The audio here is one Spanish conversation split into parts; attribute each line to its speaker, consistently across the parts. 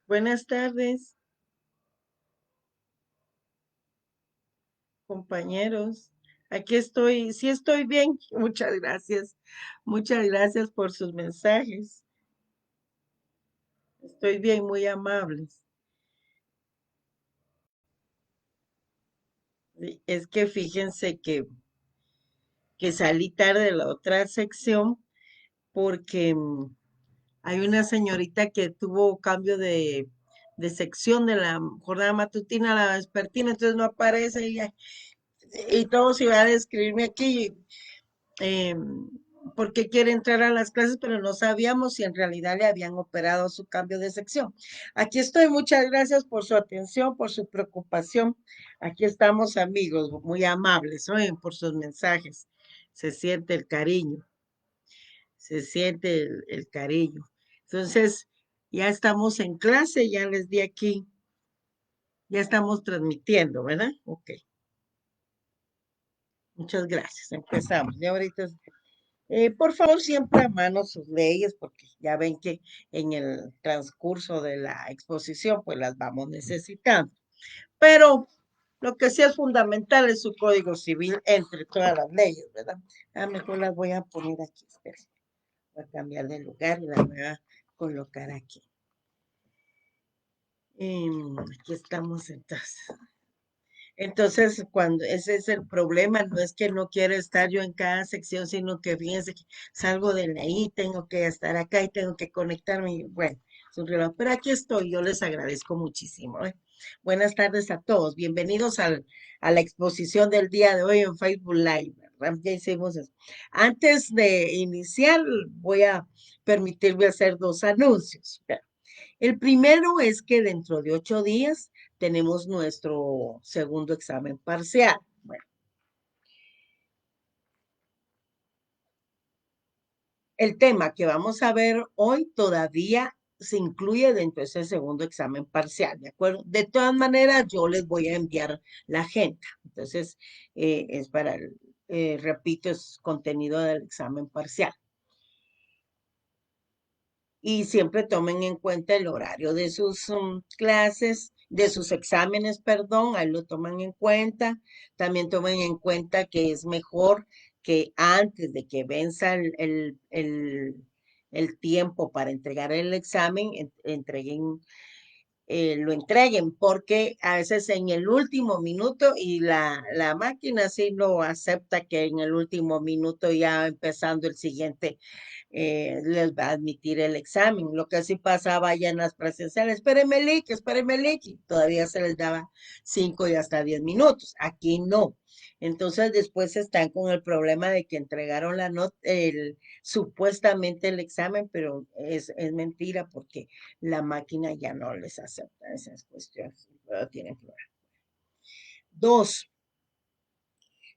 Speaker 1: Buenas tardes, compañeros. Aquí estoy, sí estoy bien. Muchas gracias. Muchas gracias por sus mensajes. Estoy bien, muy amables. Sí, es que fíjense que salí tarde de la otra sección porque hay una señorita que tuvo cambio de sección de la jornada matutina a la vespertina, entonces no aparece y todos iban a escribirme aquí. eh, Porque quiere entrar a las clases, pero no sabíamos si en realidad le habían operado su cambio de sección. Aquí estoy, muchas gracias por su atención, por su preocupación. Aquí estamos amigos, muy amables, oyen, por sus mensajes. Se siente el cariño, se siente el cariño. Entonces, ya estamos en clase, ya les di aquí, ya estamos transmitiendo, ¿verdad? Ok, muchas gracias. Empezamos. Ya ahorita por favor, siempre a mano sus leyes, porque ya ven que en el transcurso de la exposición, pues las vamos necesitando. Pero lo que sí es fundamental es su código civil entre todas las leyes, ¿verdad? Mejor las voy a poner aquí, espérense. Voy a cambiar de lugar y las voy a colocar aquí. Aquí estamos entonces. Entonces, cuando ese es el problema, no es que no quiero estar yo en cada sección, sino que fíjense que salgo de ahí, tengo que estar acá y tengo que conectarme. Y bueno, es un reloj. Pero aquí estoy, yo les agradezco muchísimo. Buenas tardes a todos, bienvenidos a la exposición del día de hoy en Facebook Live, ¿verdad? Ya hicimos eso. Antes de iniciar, voy a permitirme hacer dos anuncios. El primero es que dentro de 8 días tenemos nuestro segundo examen parcial. Bueno, el tema que vamos a ver hoy todavía se incluye dentro de ese segundo examen parcial, ¿de acuerdo? De todas maneras, yo les voy a enviar la agenda. Entonces, es para, repito, es contenido del examen parcial. Y siempre tomen en cuenta el horario de sus clases, de sus exámenes, perdón, ahí lo toman en cuenta. También tomen en cuenta que es mejor que antes de que venza el tiempo para entregar el examen, lo entreguen, porque a veces en el último minuto y la máquina sí lo acepta que en el último minuto ya empezando el siguiente les va a admitir el examen. Lo que sí pasaba ya en las presenciales, espéreme, Lick, y todavía se les daba 5 y hasta 10 minutos. Aquí no. Entonces después están con el problema de que entregaron la nota, supuestamente el examen, pero es mentira porque la máquina ya no les acepta esas cuestiones, pero tienen problema. Dos,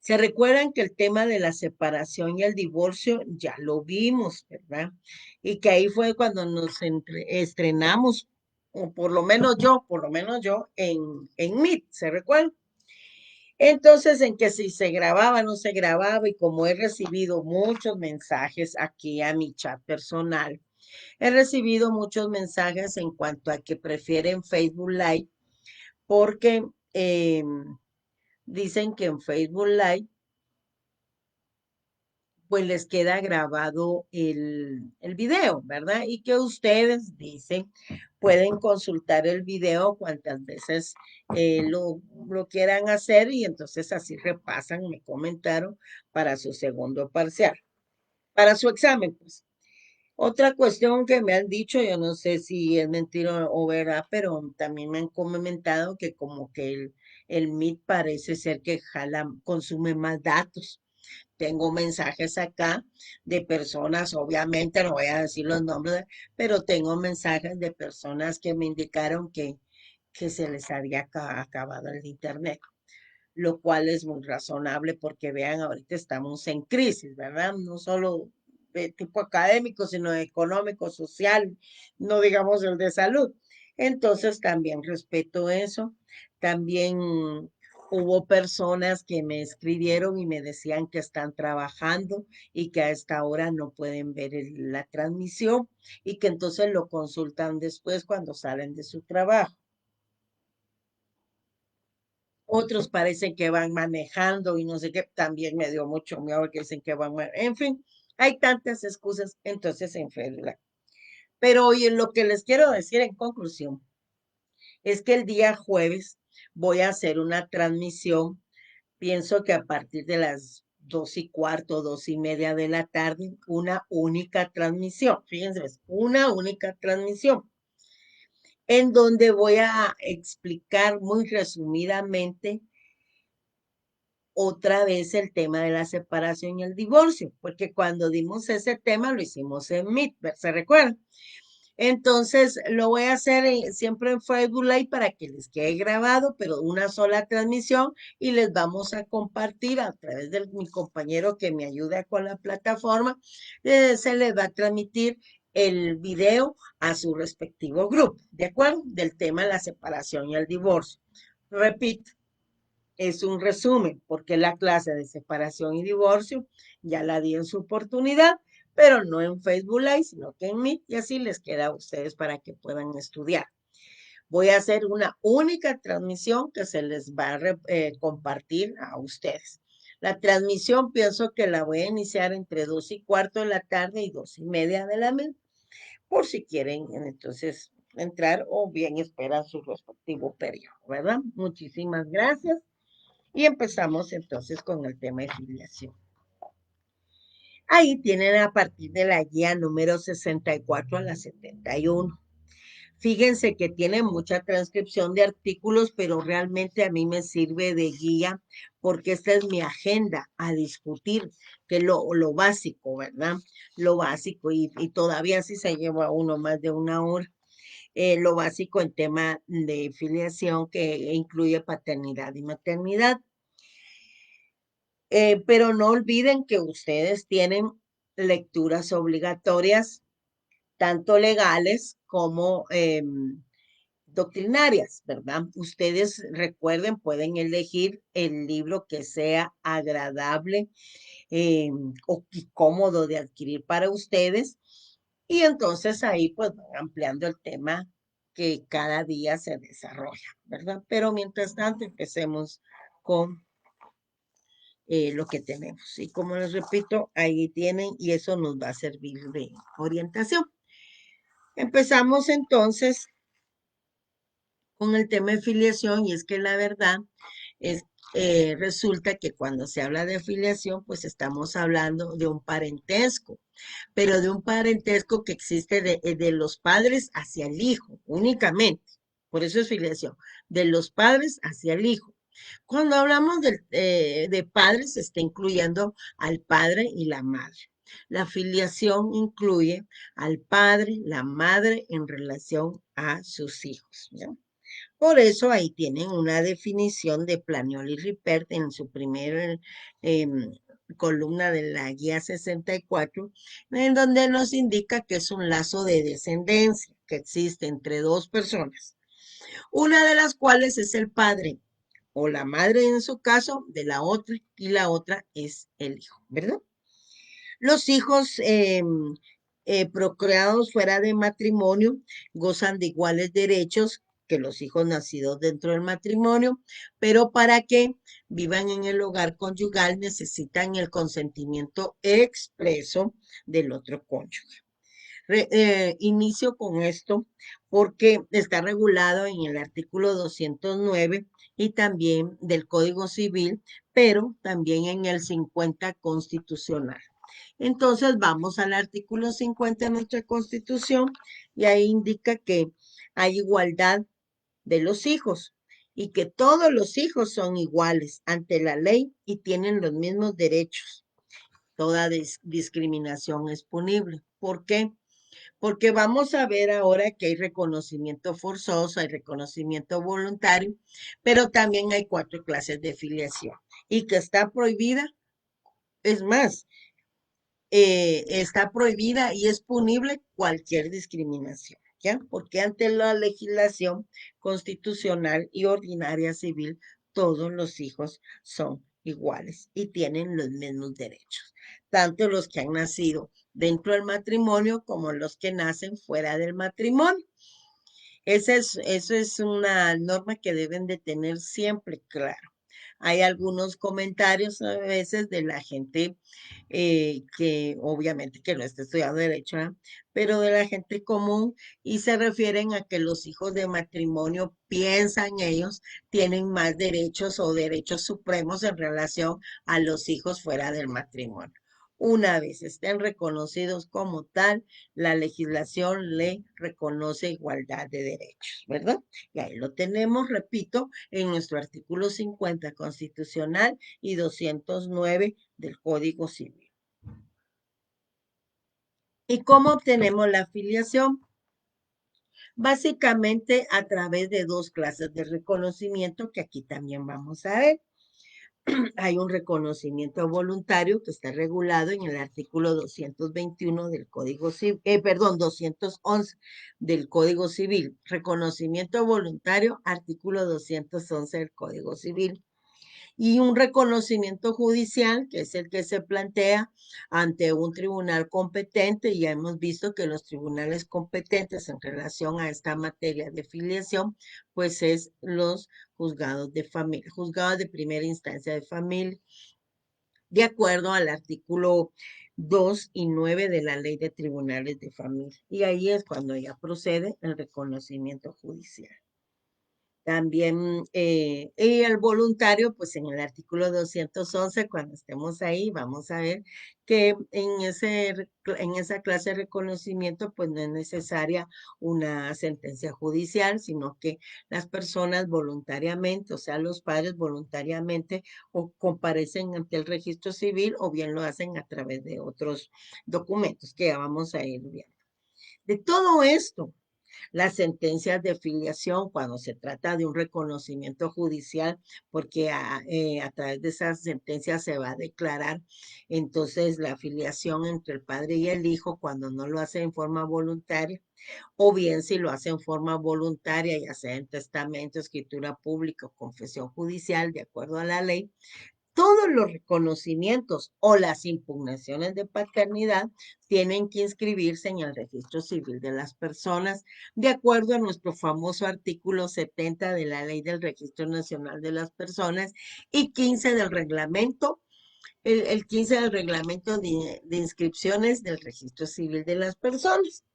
Speaker 1: se recuerdan que el tema de la separación y el divorcio ya lo vimos, ¿verdad? Y que ahí fue cuando nos estrenamos, o por lo menos yo, en Meet, ¿se recuerdan? Entonces, en que si se grababa, no se grababa, y como he recibido muchos mensajes aquí a mi chat personal, he recibido muchos mensajes en cuanto a que prefieren Facebook Live porque dicen que en Facebook Live pues les queda grabado el video, ¿verdad? Y que ustedes, dicen, pueden consultar el video cuantas veces lo quieran hacer y entonces así repasan, me comentaron, para su segundo parcial, para su examen, pues. Otra cuestión que me han dicho, yo no sé si es mentira o verdad, pero también me han comentado que como que el Meet parece ser que jala, consume más datos. Tengo mensajes acá de personas, obviamente no voy a decir los nombres, pero tengo mensajes de personas que me indicaron que se les había acabado el internet, lo cual es muy razonable porque vean, ahorita estamos en crisis, ¿verdad? No solo de tipo académico, sino económico, social, no digamos el de salud. Entonces también respeto eso. También Hubo personas que me escribieron y me decían que están trabajando y que a esta hora no pueden ver la transmisión y que entonces lo consultan después cuando salen de su trabajo. Otros parecen que van manejando y no sé qué, también me dio mucho miedo que dicen que van manejando. En fin, hay tantas excusas, entonces en Facebook. Pero oye, lo que les quiero decir en conclusión es que el día jueves voy a hacer una transmisión. Pienso que a partir de las 2:15, 2:30 de la tarde, una única transmisión. Fíjense, es una única transmisión en donde voy a explicar muy resumidamente otra vez el tema de la separación y el divorcio, porque cuando dimos ese tema lo hicimos en Meet, ¿se recuerdan? Entonces lo voy a hacer siempre en Facebook Live para que les quede grabado, pero una sola transmisión y les vamos a compartir a través de mi compañero que me ayuda con la plataforma. Se les va a transmitir el video a su respectivo grupo, ¿de acuerdo? Del tema de la separación y el divorcio. Repito, es un resumen, porque la clase de separación y divorcio ya la di en su oportunidad, pero no en Facebook Live, sino que en Meet, y así les queda a ustedes para que puedan estudiar. Voy a hacer una única transmisión que se les va a compartir a ustedes. La transmisión pienso que la voy a iniciar entre 2:15 de la tarde y 2:30 de la mañana, por si quieren entonces entrar o bien esperan su respectivo periodo, ¿verdad? Muchísimas gracias. Y empezamos entonces con el tema de filiación. Ahí tienen a partir de la guía número 64 a la 71. Fíjense que tiene mucha transcripción de artículos, pero realmente a mí me sirve de guía porque esta es mi agenda a discutir, que es lo básico, ¿verdad? Lo básico y todavía sí se lleva uno más de una hora. Lo básico en tema de filiación que incluye paternidad y maternidad. Pero no olviden que ustedes tienen lecturas obligatorias, tanto legales como doctrinarias, ¿verdad? Ustedes recuerden, pueden elegir el libro que sea agradable eh, y cómodo de adquirir para ustedes. Y entonces ahí pues van ampliando el tema que cada día se desarrolla, ¿verdad? Pero mientras tanto, empecemos con lo que tenemos. Y como les repito, ahí tienen y eso nos va a servir de orientación. Empezamos entonces con el tema de filiación y es que la verdad es, resulta que cuando se habla de filiación, pues estamos hablando de un parentesco, pero de un parentesco que existe de los padres hacia el hijo únicamente. Por eso es filiación, de los padres hacia el hijo. Cuando hablamos de padres, se está incluyendo al padre y la madre. La filiación incluye al padre, la madre en relación a sus hijos, ¿ya? Por eso ahí tienen una definición de Planiol y Ripert en su primera columna de la guía 64, en donde nos indica que es un lazo de descendencia que existe entre dos personas, una de las cuales es el padre o la madre en su caso de la otra y la otra es el hijo, ¿verdad? Los hijos procreados fuera de matrimonio gozan de iguales derechos que los hijos nacidos dentro del matrimonio, pero para que vivan en el hogar conyugal necesitan el consentimiento expreso del otro cónyuge. Inicio con esto porque está regulado en el artículo 209 y también del Código Civil, pero también en el 50 constitucional. Entonces vamos al artículo 50 de nuestra Constitución y ahí indica que hay igualdad de los hijos y que todos los hijos son iguales ante la ley y tienen los mismos derechos. Toda discriminación es punible. ¿Por qué? Porque vamos a ver ahora que hay reconocimiento forzoso, hay reconocimiento voluntario, pero también hay 4 clases de filiación y que está prohibida. Es más, está prohibida y es punible cualquier discriminación, ¿ya? Porque ante la legislación constitucional y ordinaria civil, todos los hijos son iguales y tienen los mismos derechos, tanto los que han nacido dentro del matrimonio como los que nacen fuera del matrimonio. Eso es una norma que deben de tener siempre claro. Hay algunos comentarios a veces de la gente que obviamente que no está estudiando derecho, ¿verdad? Pero de la gente común y se refieren a que los hijos de matrimonio piensan ellos tienen más derechos o derechos supremos en relación a los hijos fuera del matrimonio. Una vez estén reconocidos como tal, la legislación le reconoce igualdad de derechos, ¿verdad? Y ahí lo tenemos, repito, en nuestro artículo 50 constitucional y 209 del Código Civil. ¿Y cómo obtenemos la afiliación? Básicamente a través de dos clases de reconocimiento que aquí también vamos a ver. Hay un reconocimiento voluntario que está regulado en el artículo 221 del Código Civil, perdón, 211 del Código Civil. Reconocimiento voluntario, artículo 211 del Código Civil. Y un reconocimiento judicial, que es el que se plantea ante un tribunal competente, y ya hemos visto que los tribunales competentes en relación a esta materia de filiación, pues es los juzgados de familia, juzgados de primera instancia de familia, de acuerdo al artículo 2 y 9 de la Ley de Tribunales de Familia. Y ahí es cuando ya procede el reconocimiento judicial. También, y el voluntario, pues en el artículo 211, cuando estemos ahí, vamos a ver que en esa clase de reconocimiento, pues no es necesaria una sentencia judicial, sino que las personas voluntariamente, o sea, los padres voluntariamente, o comparecen ante el registro civil, o bien lo hacen a través de otros documentos que ya vamos a ir viendo. De todo esto, las sentencias de filiación cuando se trata de un reconocimiento judicial, porque a través de esas sentencias se va a declarar entonces la filiación entre el padre y el hijo cuando no lo hace en forma voluntaria, o bien si lo hace en forma voluntaria, ya sea en testamento, escritura pública o confesión judicial, de acuerdo a la ley. Todos los reconocimientos o las impugnaciones de paternidad tienen que inscribirse en el registro civil de las personas, de acuerdo a nuestro famoso artículo 70 de la Ley del Registro Nacional de las Personas y 15 del reglamento, el 15 del reglamento de inscripciones del registro civil de las personas.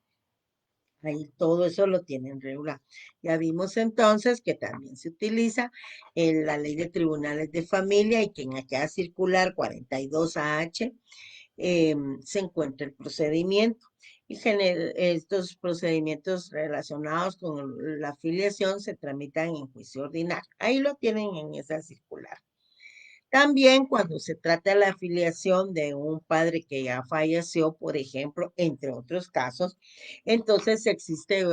Speaker 1: Ahí todo eso lo tienen regular. Ya vimos entonces que también se utiliza en la ley de tribunales de familia y que en aquella circular 42AH se encuentra el procedimiento. Y estos procedimientos relacionados con la afiliación se tramitan en juicio ordinario. Ahí lo tienen en esa circular. También cuando se trata de la afiliación de un padre que ya falleció, por ejemplo, entre otros casos, entonces existe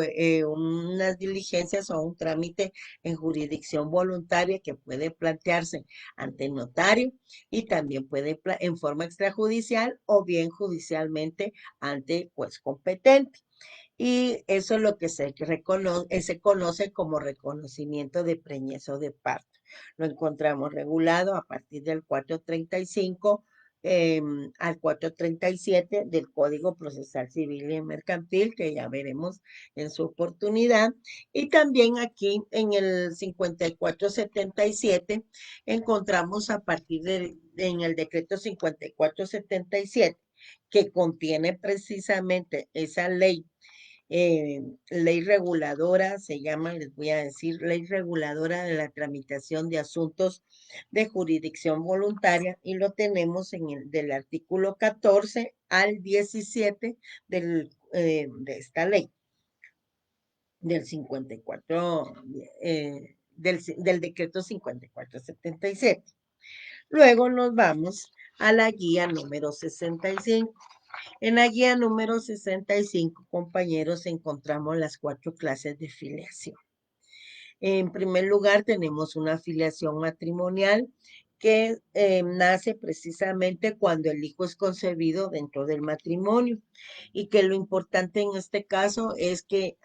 Speaker 1: unas diligencias o un trámite en jurisdicción voluntaria que puede plantearse ante el notario y también puede en forma extrajudicial o bien judicialmente ante juez competente. Y eso es lo que se conoce como reconocimiento de preñez o de parto. Lo encontramos regulado a partir del 435 al 437 del Código Procesal Civil y Mercantil, que ya veremos en su oportunidad. Y también aquí en el 5477 encontramos a partir en el decreto 5477, que contiene precisamente esa ley ley reguladora, se llama, les voy a decir, ley reguladora de la tramitación de asuntos de jurisdicción voluntaria y lo tenemos en el del artículo 14 al 17 de esta ley, del 54, del decreto 5477. Luego nos vamos a la guía número 65. En la guía número 65, compañeros, encontramos las 4 clases de filiación. En primer lugar, tenemos una filiación matrimonial que nace precisamente cuando el hijo es concebido dentro del matrimonio y que lo importante en este caso es que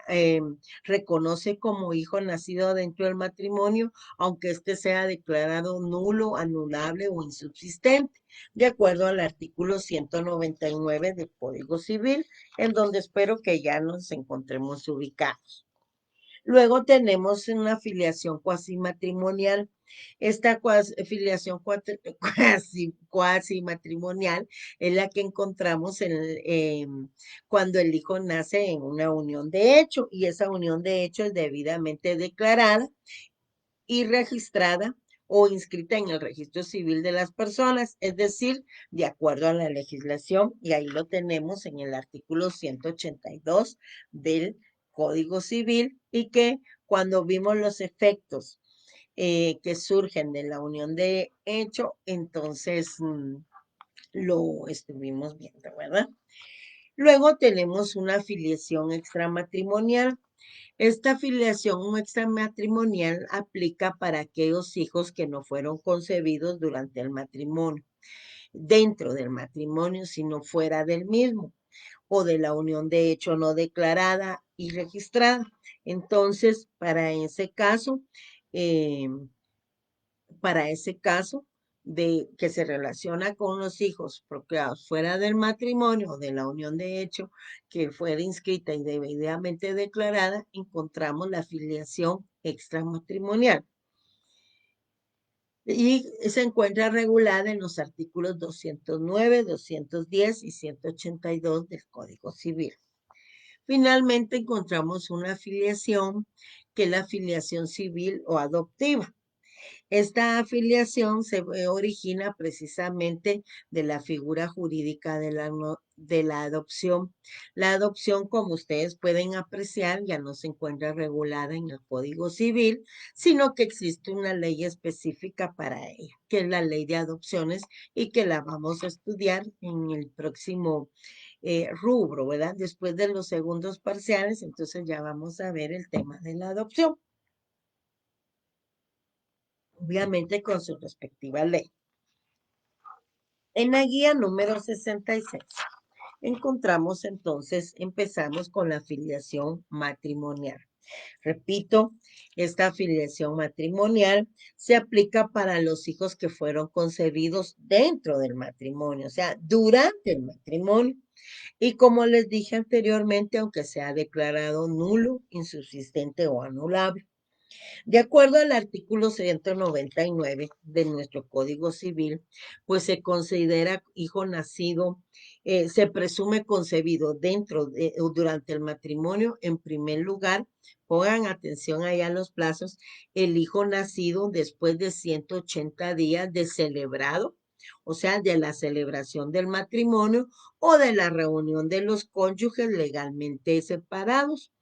Speaker 1: reconoce como hijo nacido dentro del matrimonio, aunque éste sea declarado nulo, anulable o insubsistente, de acuerdo al artículo 199 del Código Civil, en donde espero que ya nos encontremos ubicados. Luego tenemos una filiación cuasi matrimonial. Esta filiación cuasi matrimonial es la que encontramos cuando el hijo nace en una unión de hecho y esa unión de hecho es debidamente declarada y registrada o inscrita en el registro civil de las personas, es decir, de acuerdo a la legislación, y ahí lo tenemos en el artículo 182 del Código Civil, y que cuando vimos los efectos que surgen de la unión de hecho, entonces lo estuvimos viendo, ¿verdad? Luego tenemos una filiación extramatrimonial. Esta filiación extramatrimonial aplica para aquellos hijos que no fueron concebidos durante el matrimonio, dentro del matrimonio, sino fuera del mismo, o de la unión de hecho no declarada y registrada. Entonces, eh, para ese caso de que se relaciona con los hijos procreados fuera del matrimonio o de la unión de hecho que fuera inscrita y debidamente declarada, encontramos la filiación extramatrimonial y se encuentra regulada en los artículos 209, 210 y 182 del Código Civil. Finalmente encontramos una filiación que es la filiación civil o adoptiva. Esta afiliación se origina precisamente de la figura jurídica de la adopción. La adopción, como ustedes pueden apreciar, ya no se encuentra regulada en el Código Civil, sino que existe una ley específica para ella, que es la ley de adopciones y que la vamos a estudiar en el próximo rubro, ¿verdad? Después de los segundos parciales, entonces ya vamos a ver el tema de la adopción, obviamente con su respectiva ley. En la guía número 66 encontramos entonces, empezamos con la afiliación matrimonial. Repito, esta afiliación matrimonial se aplica para los hijos que fueron concebidos dentro del matrimonio, o sea, durante el matrimonio. Y como les dije anteriormente, aunque sea declarado nulo, insubsistente o anulable. De acuerdo al artículo 199 de nuestro Código Civil, pues se considera hijo nacido, se presume concebido dentro o durante el matrimonio, en primer lugar, pongan atención allá a los plazos, el hijo nacido después de 180 días de celebrado, o sea, de la celebración del matrimonio o de la reunión de los cónyuges legalmente separados.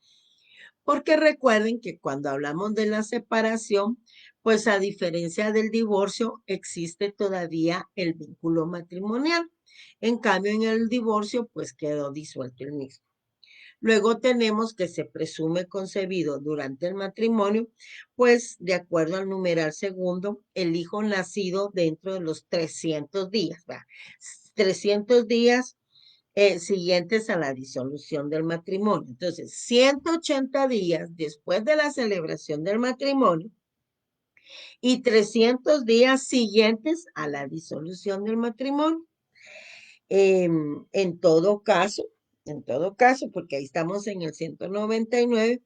Speaker 1: Porque recuerden que cuando hablamos de la separación, pues a diferencia del divorcio, existe todavía el vínculo matrimonial. En cambio, en el divorcio, pues quedó disuelto el mismo. Luego tenemos que se presume concebido durante el matrimonio, pues de acuerdo al numeral segundo, el hijo nacido dentro de los 300 días, ¿va? 300 días siguientes a la disolución del matrimonio. Entonces, 180 días después de la celebración del matrimonio y 300 días siguientes a la disolución del matrimonio. En todo caso, porque ahí estamos en el 199,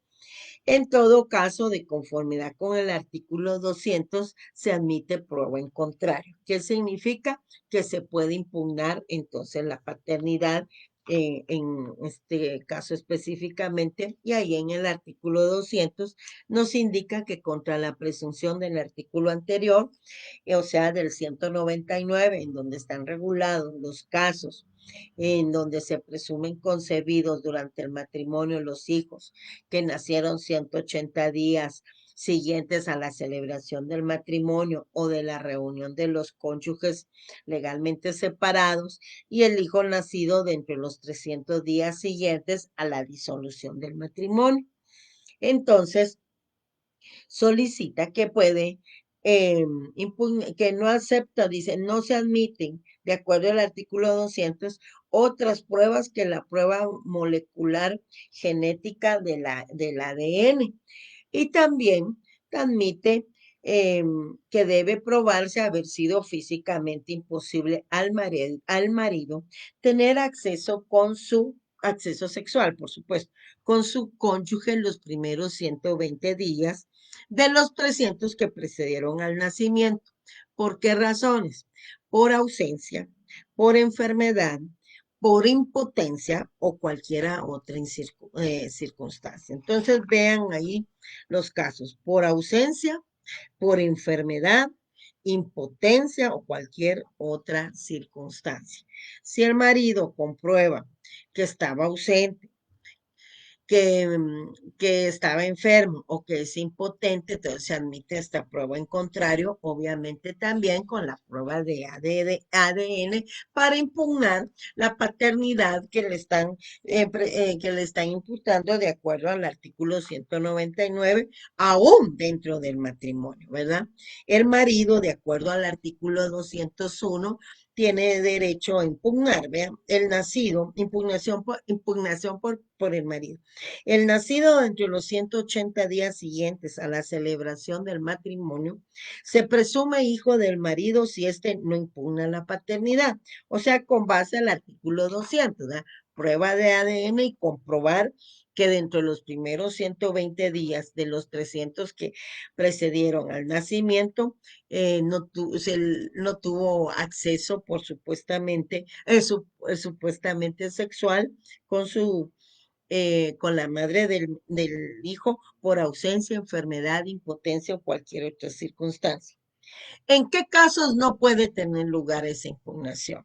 Speaker 1: en todo caso, de conformidad con el artículo 200, se admite prueba en contrario. ¿Qué significa? Que se puede impugnar entonces la paternidad en este caso específicamente, y ahí en el artículo 200 nos indica que contra la presunción del artículo anterior, o sea, del 199, en donde están regulados los casos en donde se presumen concebidos durante el matrimonio los hijos que nacieron 180 días siguientes a la celebración del matrimonio o de la reunión de los cónyuges legalmente separados y el hijo nacido dentro de los 300 días siguientes a la disolución del matrimonio. Entonces, solicita que puede que no acepta, dice, no se admiten, de acuerdo al artículo 200, otras pruebas que la prueba molecular genética del ADN. Y también admite que debe probarse haber sido físicamente imposible al marido tener acceso sexual, por supuesto, con su cónyuge en los primeros 120 días de los 300 que precedieron al nacimiento. ¿Por qué razones? Por ausencia, por enfermedad, por impotencia o cualquiera otra circunstancia. Entonces vean ahí los casos, por ausencia, por enfermedad, impotencia o cualquier otra circunstancia. Si el marido comprueba que estaba ausente, que estaba enfermo o que es impotente, entonces se admite esta prueba en contrario, obviamente también con la prueba de ADN para impugnar la paternidad que le están imputando de acuerdo al artículo 199, aún dentro del matrimonio, ¿verdad? El marido, de acuerdo al artículo 201, tiene derecho a impugnar, vean, el nacido, impugnación por el marido. El nacido entre los 180 días siguientes a la celebración del matrimonio se presume hijo del marido si éste no impugna la paternidad. O sea, con base al artículo 200, ¿verdad? Prueba de ADN y comprobar que dentro de los primeros 120 días de los 300 que precedieron al nacimiento, no tuvo acceso por supuestamente sexual con con la madre del hijo por ausencia, enfermedad, impotencia o cualquier otra circunstancia. ¿En qué casos no puede tener lugar esa impugnación?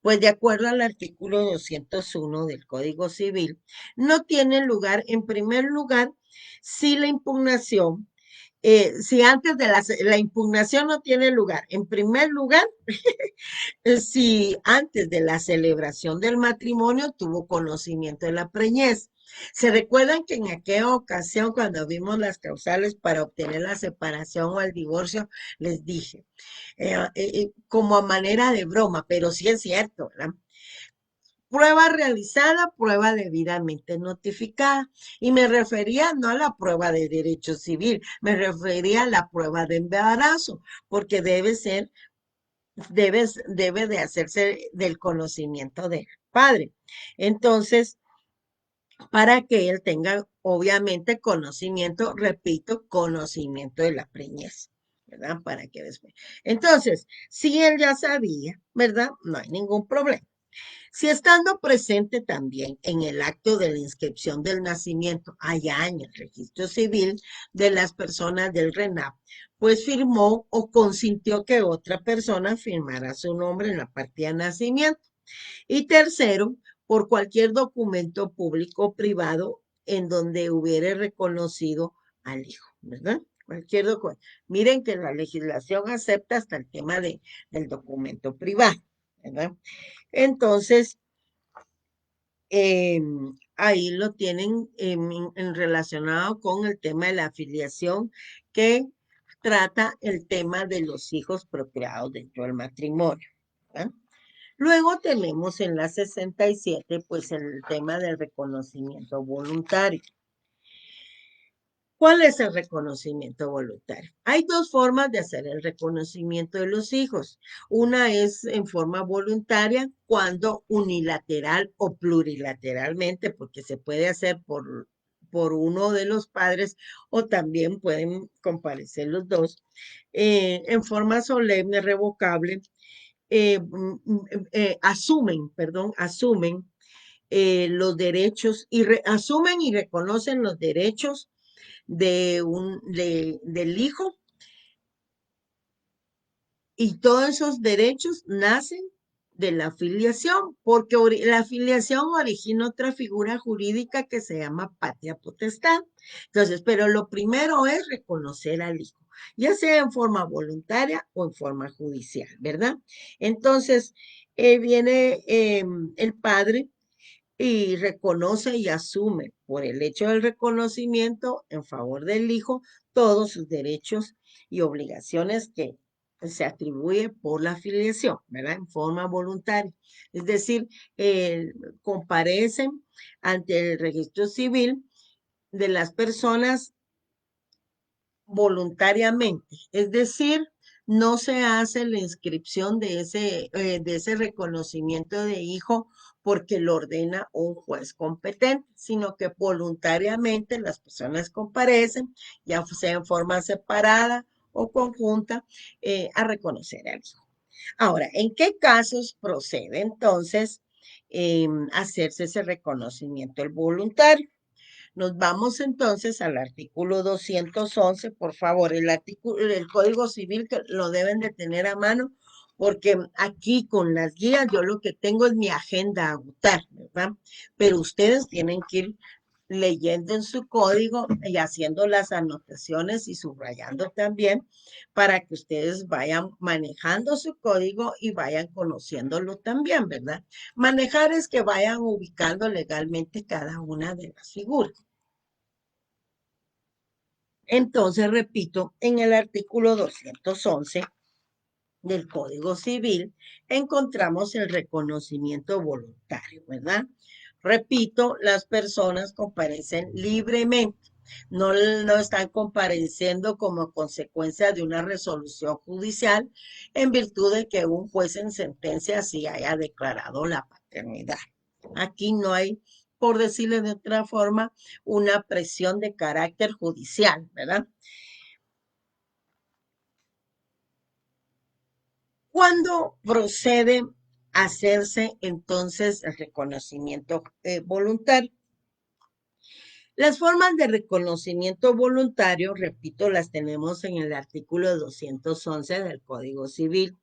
Speaker 1: Pues de acuerdo al artículo 201 del Código Civil, no tiene lugar, en primer lugar, si la impugnación, si antes de la impugnación no tiene lugar, en primer lugar, si antes de la celebración del matrimonio tuvo conocimiento de la preñez. ¿Se recuerdan que en aquella ocasión, cuando vimos las causales para obtener la separación o el divorcio, les dije, como a manera de broma, pero sí es cierto, ¿verdad? Prueba realizada, prueba debidamente notificada. Y me refería no a la prueba de derecho civil, me refería a la prueba de embarazo, porque debe de hacerse del conocimiento del padre. Entonces, para que él tenga, obviamente, conocimiento, repito, conocimiento de la preñez, ¿verdad? Para que después. Entonces, si él ya sabía, ¿verdad? No hay ningún problema. Si estando presente también en el acto de la inscripción del nacimiento, allá en el registro civil de las personas del RENAP, pues firmó o consintió que otra persona firmara su nombre en la partida de nacimiento. Y tercero, por cualquier documento público o privado en donde hubiere reconocido al hijo, ¿verdad? Cualquier documento. Miren que la legislación acepta hasta el tema del documento privado, ¿verdad? Entonces, eh, ahí lo tienen relacionado con el tema de la afiliación que trata el tema de los hijos procreados dentro del matrimonio, ¿verdad? Luego tenemos en la 67, pues el tema del reconocimiento voluntario. ¿Cuál es el reconocimiento voluntario? Hay dos formas de hacer el reconocimiento de los hijos. Una es en forma voluntaria, cuando unilateral o plurilateralmente, porque se puede hacer por uno de los padres o también pueden comparecer los dos, en forma solemne, revocable, asumen los derechos asumen y reconocen los derechos del hijo y todos esos derechos nacen de la filiación, porque la filiación origina otra figura jurídica que se llama patria potestad. Entonces, pero lo primero es reconocer al hijo, ya sea en forma voluntaria o en forma judicial, ¿verdad? Entonces, viene el padre y reconoce y asume por el hecho del reconocimiento en favor del hijo todos sus derechos y obligaciones que se atribuye por la afiliación, ¿verdad? En forma voluntaria. Es decir, eh, comparecen ante el registro civil de las personas voluntariamente, es decir, no se hace la inscripción de ese reconocimiento de hijo porque lo ordena un juez competente, sino que voluntariamente las personas comparecen, ya sea en forma separada o conjunta, a reconocer al hijo. Ahora, ¿en qué casos procede entonces hacerse ese reconocimiento el voluntario? Nos vamos entonces al artículo 211, por favor, el artículo, el Código Civil que lo deben de tener a mano, porque aquí con las guías yo lo que tengo es mi agenda a agotar, ¿verdad? Pero ustedes tienen que ir leyendo en su código y haciendo las anotaciones y subrayando también para que ustedes vayan manejando su código y vayan conociéndolo también, ¿verdad? Manejar es que vayan ubicando legalmente cada una de las figuras. Entonces, repito, en el artículo 211 del Código Civil encontramos el reconocimiento voluntario, ¿verdad? Repito, las personas comparecen libremente, no están compareciendo como consecuencia de una resolución judicial en virtud de que un juez en sentencia sí haya declarado la paternidad. Aquí no hay, por decirlo de otra forma, una presión de carácter judicial, ¿verdad? ¿Cuándo procede a hacerse entonces el reconocimiento voluntario? Las formas de reconocimiento voluntario, repito, las tenemos en el artículo 211 del Código Civil.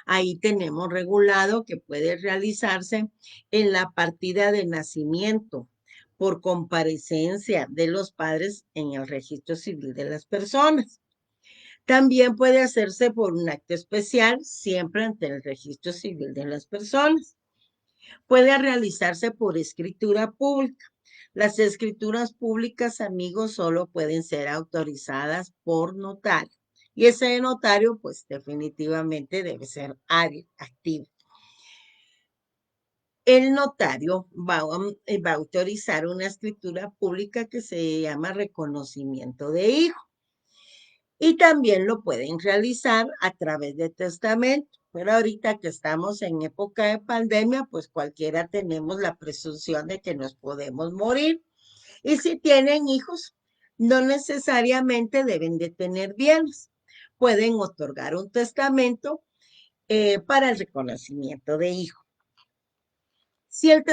Speaker 1: Ahí tenemos regulado que puede realizarse en la partida de nacimiento por comparecencia de los padres en el registro civil de las personas. También puede hacerse por un acto especial, siempre ante el registro civil de las personas. Puede realizarse por escritura pública. Las escrituras públicas, amigos, solo pueden ser autorizadas por notario. Y ese notario, pues definitivamente debe ser activo. El notario va a autorizar una escritura pública que se llama reconocimiento de hijo. Y también lo pueden realizar a través de testamento. Pero ahorita que estamos en época de pandemia, pues cualquiera tenemos la presunción de que nos podemos morir. Y si tienen hijos, no necesariamente deben de tener bienes. Pueden otorgar un testamento para el reconocimiento de hijo. Si el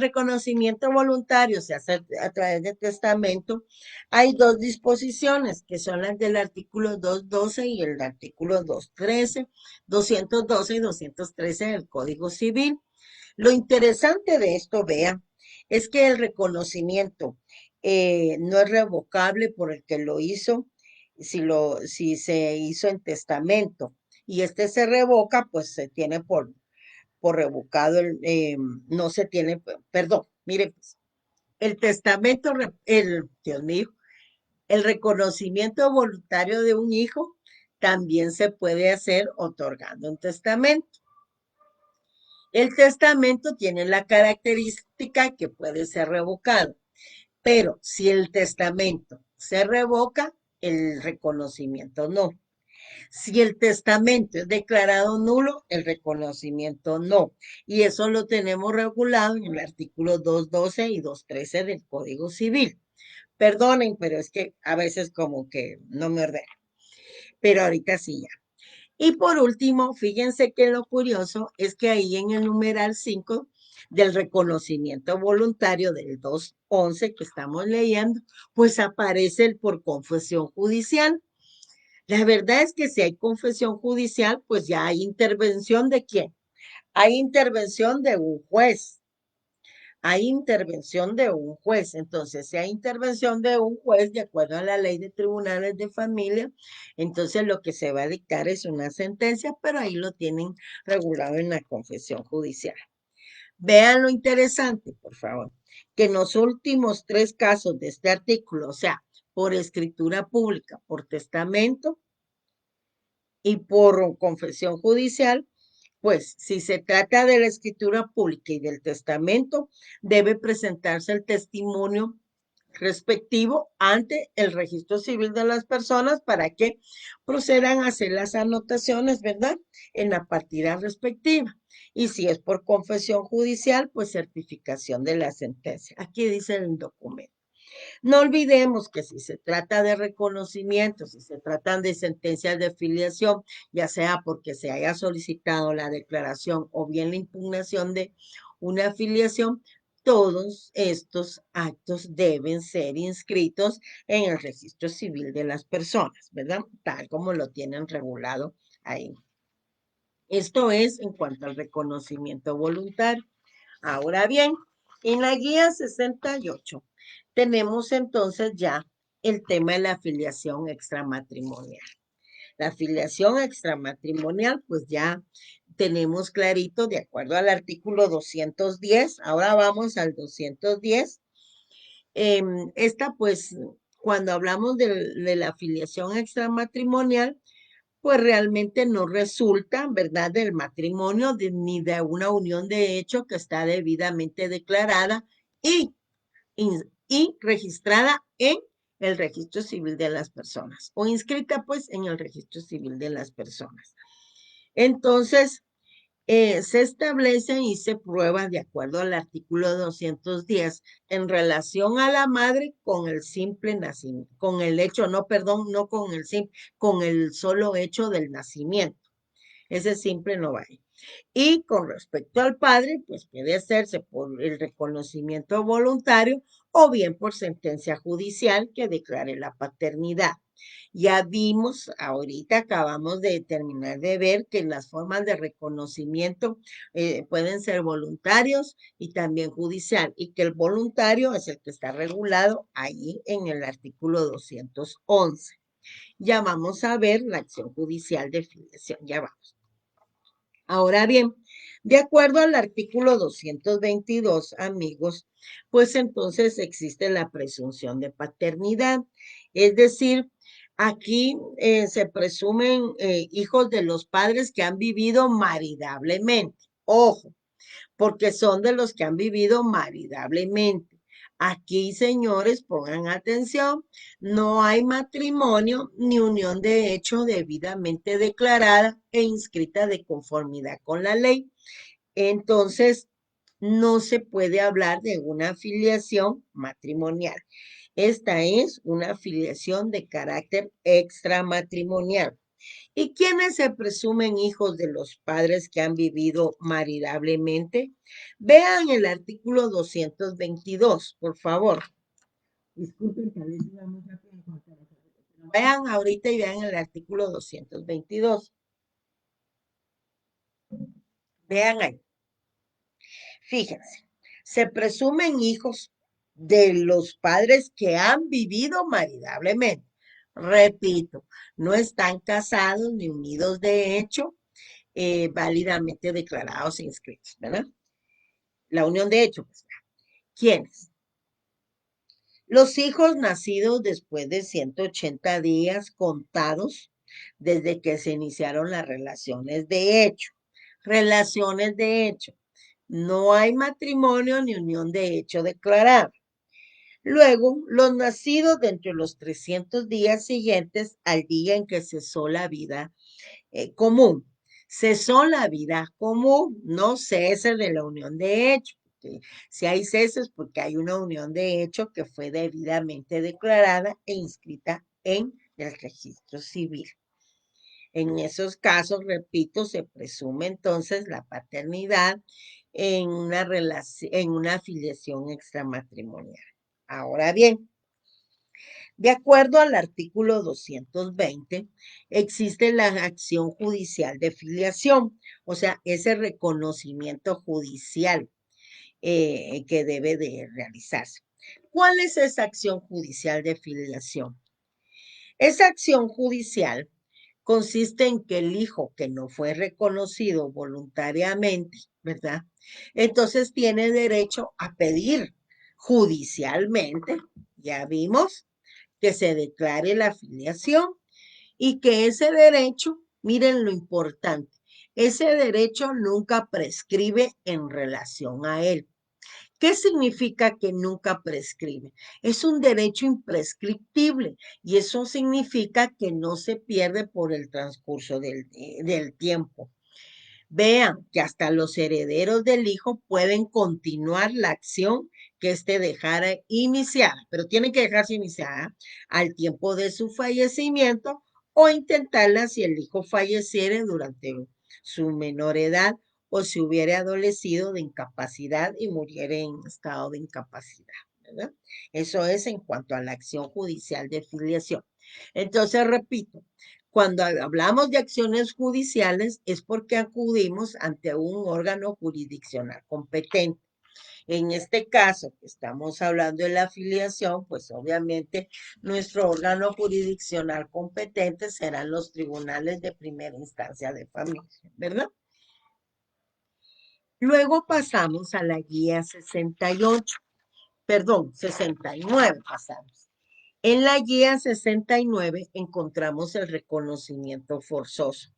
Speaker 1: reconocimiento voluntario se hace a través de testamento, hay dos disposiciones, que son las del artículo 212 y el artículo 213, 212 y 213 del Código Civil. Lo interesante de esto, vean, es que el reconocimiento no es revocable por el que lo hizo, si se hizo en testamento y este se revoca, pues se tiene por revocado, no se tiene, perdón, mire, pues, el testamento, Dios mío, el reconocimiento voluntario de un hijo también se puede hacer otorgando un testamento. El testamento tiene la característica que puede ser revocado, pero si el testamento se revoca, el reconocimiento no. Si el testamento es declarado nulo, el reconocimiento no. Y eso lo tenemos regulado en el artículo 212 y 213 del Código Civil. Perdonen, pero es que a veces como que no me ordena. Pero ahorita sí ya. Y por último, fíjense que lo curioso es que ahí en el numeral 5 del reconocimiento voluntario del 211 que estamos leyendo, pues aparece el por confesión judicial. La verdad es que si hay confesión judicial, pues ya hay intervención de quién. Hay intervención de un juez. Hay intervención de un juez. Entonces, si hay intervención de un juez, de acuerdo a la ley de tribunales de familia, entonces lo que se va a dictar es una sentencia, pero ahí lo tienen regulado en la confesión judicial. Vean lo interesante, por favor, que en los últimos tres casos de este artículo, o sea, por escritura pública, por testamento y por confesión judicial, pues si se trata de la escritura pública y del testamento, debe presentarse el testimonio respectivo ante el registro civil de las personas para que procedan a hacer las anotaciones, ¿verdad? En la partida respectiva. Y si es por confesión judicial, pues certificación de la sentencia. Aquí dice el documento. No olvidemos que si se trata de reconocimiento, si se tratan de sentencias de filiación, ya sea porque se haya solicitado la declaración o bien la impugnación de una afiliación, todos estos actos deben ser inscritos en el registro civil de las personas, ¿verdad? Tal como lo tienen regulado ahí. Esto es en cuanto al reconocimiento voluntario. Ahora bien, en la guía 68 tenemos entonces ya el tema de la afiliación extramatrimonial. La afiliación extramatrimonial, pues ya tenemos clarito, de acuerdo al artículo 210, ahora vamos al 210. Esta, pues, cuando hablamos de la afiliación extramatrimonial, pues realmente no resulta, ¿verdad?, del matrimonio ni de una unión de hecho que está debidamente declarada y, y registrada en el registro civil de las personas o inscrita pues en el registro civil de las personas. Entonces, se establecen y se prueban de acuerdo al artículo 210 en relación a la madre con el simple nacimiento, con el hecho, no, perdón, no con el simple, con el solo hecho del nacimiento. Ese simple no vale. Y con respecto al padre, pues puede hacerse por el reconocimiento voluntario o bien por sentencia judicial que declare la paternidad. Ya vimos, ahorita acabamos de terminar de ver que las formas de reconocimiento pueden ser voluntarios y también judicial, y que el voluntario es el que está regulado ahí en el artículo 211. Ya vamos a ver la acción judicial de filiación, ya vamos. Ahora bien, de acuerdo al artículo 222, amigos, pues entonces existe la presunción de paternidad. Es decir, aquí se presumen hijos de los padres que han vivido maridablemente. Ojo, porque son de los que han vivido maridablemente. Aquí, señores, pongan atención, no hay matrimonio ni unión de hecho debidamente declarada e inscrita de conformidad con la ley. Entonces, no se puede hablar de una afiliación matrimonial. Esta es una afiliación de carácter extramatrimonial. ¿Y quiénes se presumen hijos de los padres que han vivido maridablemente? Vean el artículo 222, por favor. Disculpen, tal vez iba muy rápido en cuanto a la pero vean ahorita y vean el artículo 222. Vean ahí. Fíjense, se presumen hijos de los padres que han vivido maridablemente. Repito, no están casados ni unidos de hecho, válidamente declarados e inscritos, ¿verdad? La unión de hecho, pues, ¿quiénes? Los hijos nacidos después de 180 días contados desde que se iniciaron las relaciones de hecho. Relaciones de hecho. No hay matrimonio ni unión de hecho declarada. Luego, los nacidos dentro de los 300 días siguientes al día en que cesó la vida común. Cesó la vida común, no cese de la unión de hecho. Si hay ceses, porque hay una unión de hecho que fue debidamente declarada e inscrita en el registro civil. En esos casos, repito, se presume entonces la paternidad en una afiliación extramatrimonial. Ahora bien, de acuerdo al artículo 220, existe la acción judicial de filiación, o sea, ese reconocimiento judicial que debe de realizarse. ¿Cuál es esa acción judicial de filiación? Esa acción judicial consiste en que el hijo que no fue reconocido voluntariamente, ¿verdad? Entonces tiene derecho a pedir judicialmente, ya vimos, que se declare la filiación y que ese derecho, miren lo importante, ese derecho nunca prescribe en relación a él. ¿Qué significa que nunca prescribe? Es un derecho imprescriptible y eso significa que no se pierde por el transcurso del tiempo. Vean que hasta los herederos del hijo pueden continuar la acción que éste dejara iniciada, pero tienen que dejarse iniciada al tiempo de su fallecimiento o intentarla si el hijo falleciere durante su menor edad o si hubiera adolecido de incapacidad y muriera en estado de incapacidad, ¿verdad? Eso es en cuanto a la acción judicial de filiación. Entonces, repito, cuando hablamos de acciones judiciales es porque acudimos ante un órgano jurisdiccional competente. En este caso, que estamos hablando de la afiliación, pues obviamente nuestro órgano jurisdiccional competente serán los tribunales de primera instancia de familia, ¿verdad? Luego pasamos a la guía 68, perdón, 69 pasamos. En la guía 69 encontramos el reconocimiento forzoso.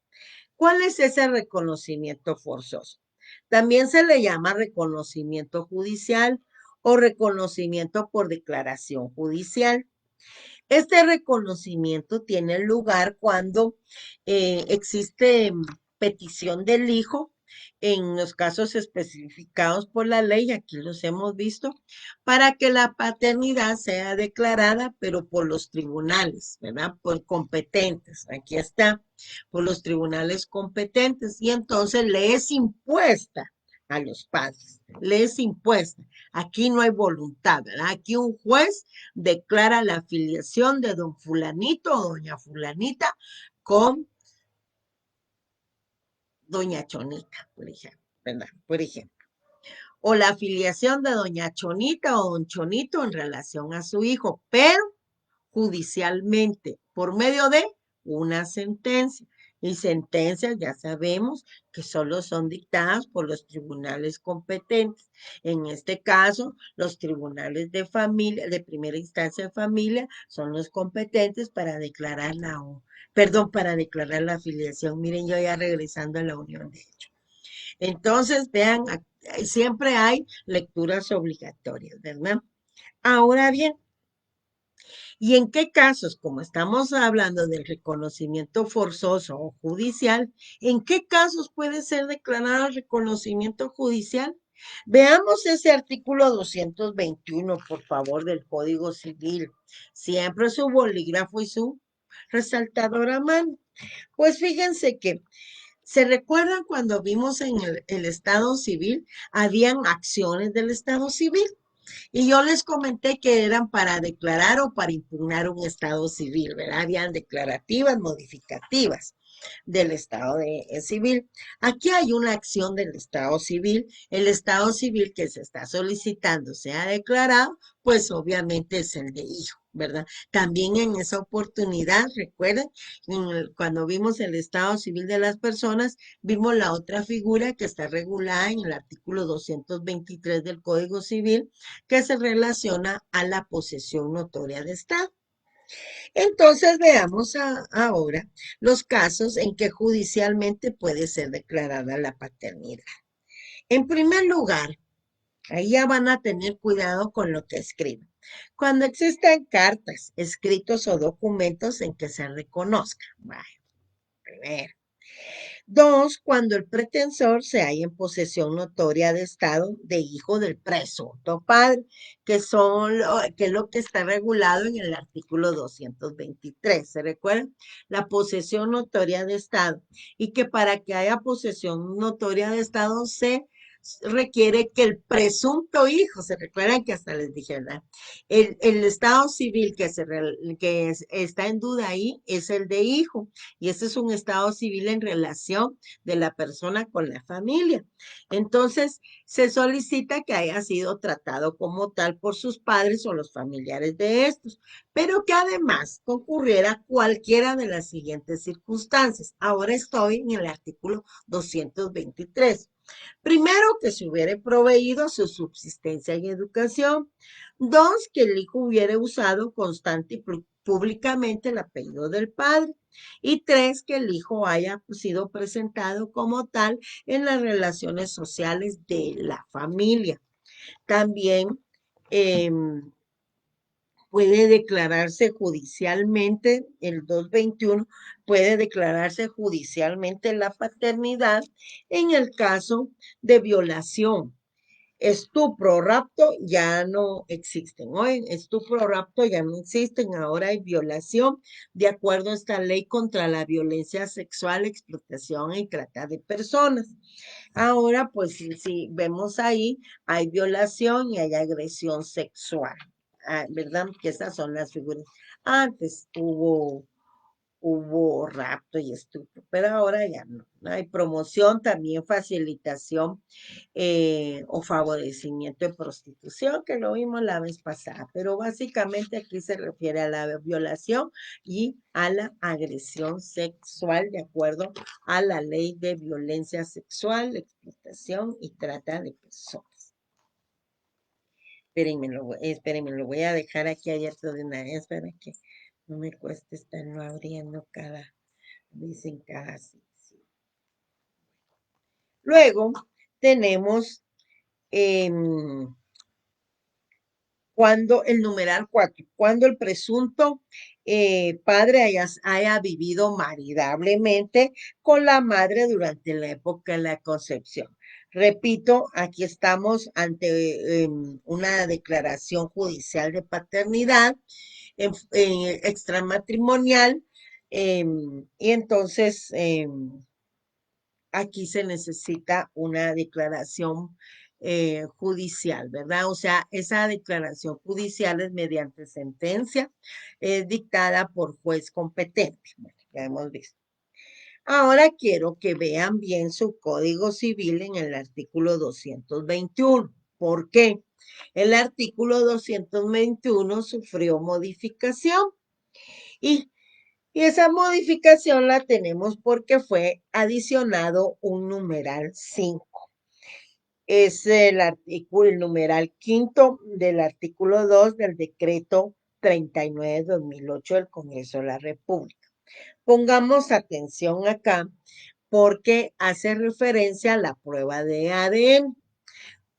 Speaker 1: ¿Cuál es ese reconocimiento forzoso? También se le llama reconocimiento judicial o reconocimiento por declaración judicial. Este reconocimiento tiene lugar cuando existe petición del hijo en los casos especificados por la ley, aquí los hemos visto, para que la paternidad sea declarada, pero por los tribunales, ¿verdad? Por competentes, aquí está, por los tribunales competentes, y entonces le es impuesta a los padres, le es impuesta. Aquí no hay voluntad, ¿verdad? Aquí un juez declara la afiliación de don fulanito o doña fulanita con doña Chonita, por ejemplo, ¿verdad? Por ejemplo. O la afiliación de doña Chonita o don Chonito en relación a su hijo, pero judicialmente, por medio de una sentencia. Y sentencias ya sabemos que solo son dictadas por los tribunales competentes. En este caso, los tribunales de familia, de primera instancia de familia, son los competentes para declarar perdón, para declarar la afiliación. Miren, yo ya regresando a la unión de hecho. Entonces, vean, siempre hay lecturas obligatorias, ¿verdad? Ahora bien, ¿y en qué casos, como estamos hablando del reconocimiento forzoso o judicial, en qué casos puede ser declarado el reconocimiento judicial? Veamos ese artículo 221, por favor, del Código Civil. Siempre su bolígrafo y su resaltador a mano. Pues fíjense que ¿se recuerdan cuando vimos en el Estado Civil? Habían acciones del Estado Civil. Y yo les comenté que eran para declarar o para impugnar un estado civil, ¿verdad? Habían declarativas, modificativas del civil. Aquí hay una acción del estado civil. El estado civil que se está solicitando sea declarado, pues obviamente es el de hijo. ¿Verdad? También en esa oportunidad, recuerden, cuando vimos el estado civil de las personas, vimos la otra figura que está regulada en el artículo 223 del Código Civil, que se relaciona a la posesión notoria de Estado. Entonces veamos ahora los casos en que judicialmente puede ser declarada la paternidad. En primer lugar, ahí ya van a tener cuidado con lo que escriben. Cuando existen cartas, escritos o documentos en que se reconozca. Bueno, primero. Dos, cuando el pretensor se halla en posesión notoria de Estado de hijo del presunto padre, que es lo que está regulado en el artículo 223. ¿Se recuerdan? La posesión notoria de Estado. Y que para que haya posesión notoria de Estado se requiere que el presunto hijo, se recuerdan que hasta les dije, ¿verdad? El estado civil está en duda ahí es el de hijo, y ese es un estado civil en relación de la persona con la familia. Entonces, se solicita que haya sido tratado como tal por sus padres o los familiares de estos, pero que además concurriera cualquiera de las siguientes circunstancias. Ahora estoy en el artículo 223. Primero, que se hubiera proveído su subsistencia en educación. Dos, que el hijo hubiera usado constante y públicamente el apellido del padre. Y tres, que el hijo haya sido presentado como tal en las relaciones sociales de la familia. También eh, puede declararse judicialmente, el 221 puede declararse judicialmente la paternidad en el caso de violación. Estupro, rapto ya no existen. Hoy estupro, rapto ya no existen. Ahora hay violación de acuerdo a esta ley contra la violencia sexual, explotación y trata de personas. Ahora, pues si vemos ahí, hay violación y hay agresión sexual. ¿Verdad? Que esas son las figuras. Antes hubo rapto y estupro, pero ahora ya no. Hay promoción, también facilitación o favorecimiento de prostitución, que lo vimos la vez pasada, pero básicamente aquí se refiere a la violación y a la agresión sexual de acuerdo a la ley de violencia sexual, explotación y trata de personas. Espérenme, lo voy a dejar aquí abierto de una vez para que no me cueste estarlo abriendo cada vez en cada sección. Luego tenemos cuando el numeral 4, cuando el presunto padre haya vivido maridablemente con la madre durante la época de la concepción. Repito, aquí estamos ante una declaración judicial de paternidad extramatrimonial y entonces aquí se necesita una declaración judicial, ¿verdad? O sea, esa declaración judicial es mediante sentencia dictada por juez competente. Bueno, ya hemos visto. Ahora quiero que vean bien su Código Civil en el artículo 221. ¿Por qué? El artículo 221 sufrió modificación y y esa modificación la tenemos porque fue adicionado un numeral 5. Es el numeral quinto del artículo 2 del decreto 39/2008 del Congreso de la República. Pongamos atención acá porque hace referencia a la prueba de ADN.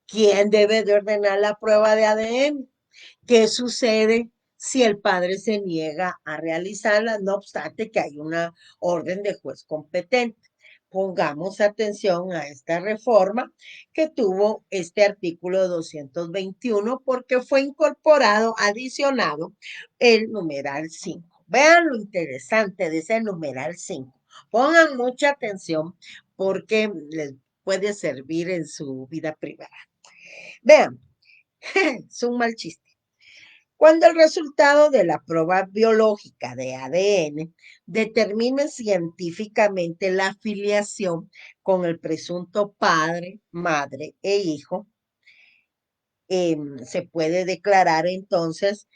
Speaker 1: ¿Quién debe de ordenar la prueba de ADN? ¿Qué sucede si el padre se niega a realizarla, no obstante que hay una orden de juez competente? Pongamos atención a esta reforma que tuvo este artículo 221 porque fue incorporado, adicionado el numeral 5. Vean lo interesante de ese numeral 5. Pongan mucha atención porque les puede servir en su vida privada. Vean, es un mal chiste. Cuando el resultado de la prueba biológica de ADN determine científicamente la filiación con el presunto padre, madre e hijo, se puede declarar entonces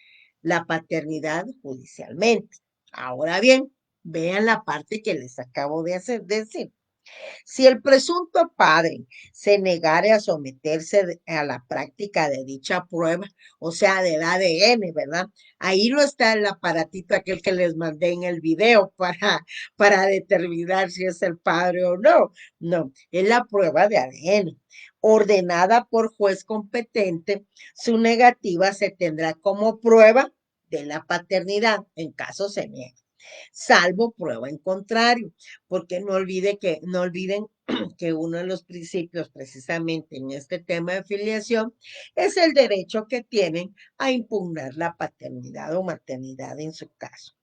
Speaker 1: la paternidad judicialmente. Ahora bien, vean la parte que les acabo de decir. Si el presunto padre se negare a someterse a la práctica de dicha prueba, o sea, del ADN, ¿verdad? Ahí no está el aparatito aquel que les mandé en el video para determinar si es el padre o no. No, es la prueba de ADN. Ordenada por juez competente, su negativa se tendrá como prueba de la paternidad en caso se niegue, salvo prueba en contrario, porque no olviden que uno de los principios precisamente en este tema de filiación es el derecho que tienen a impugnar la paternidad o maternidad en su caso.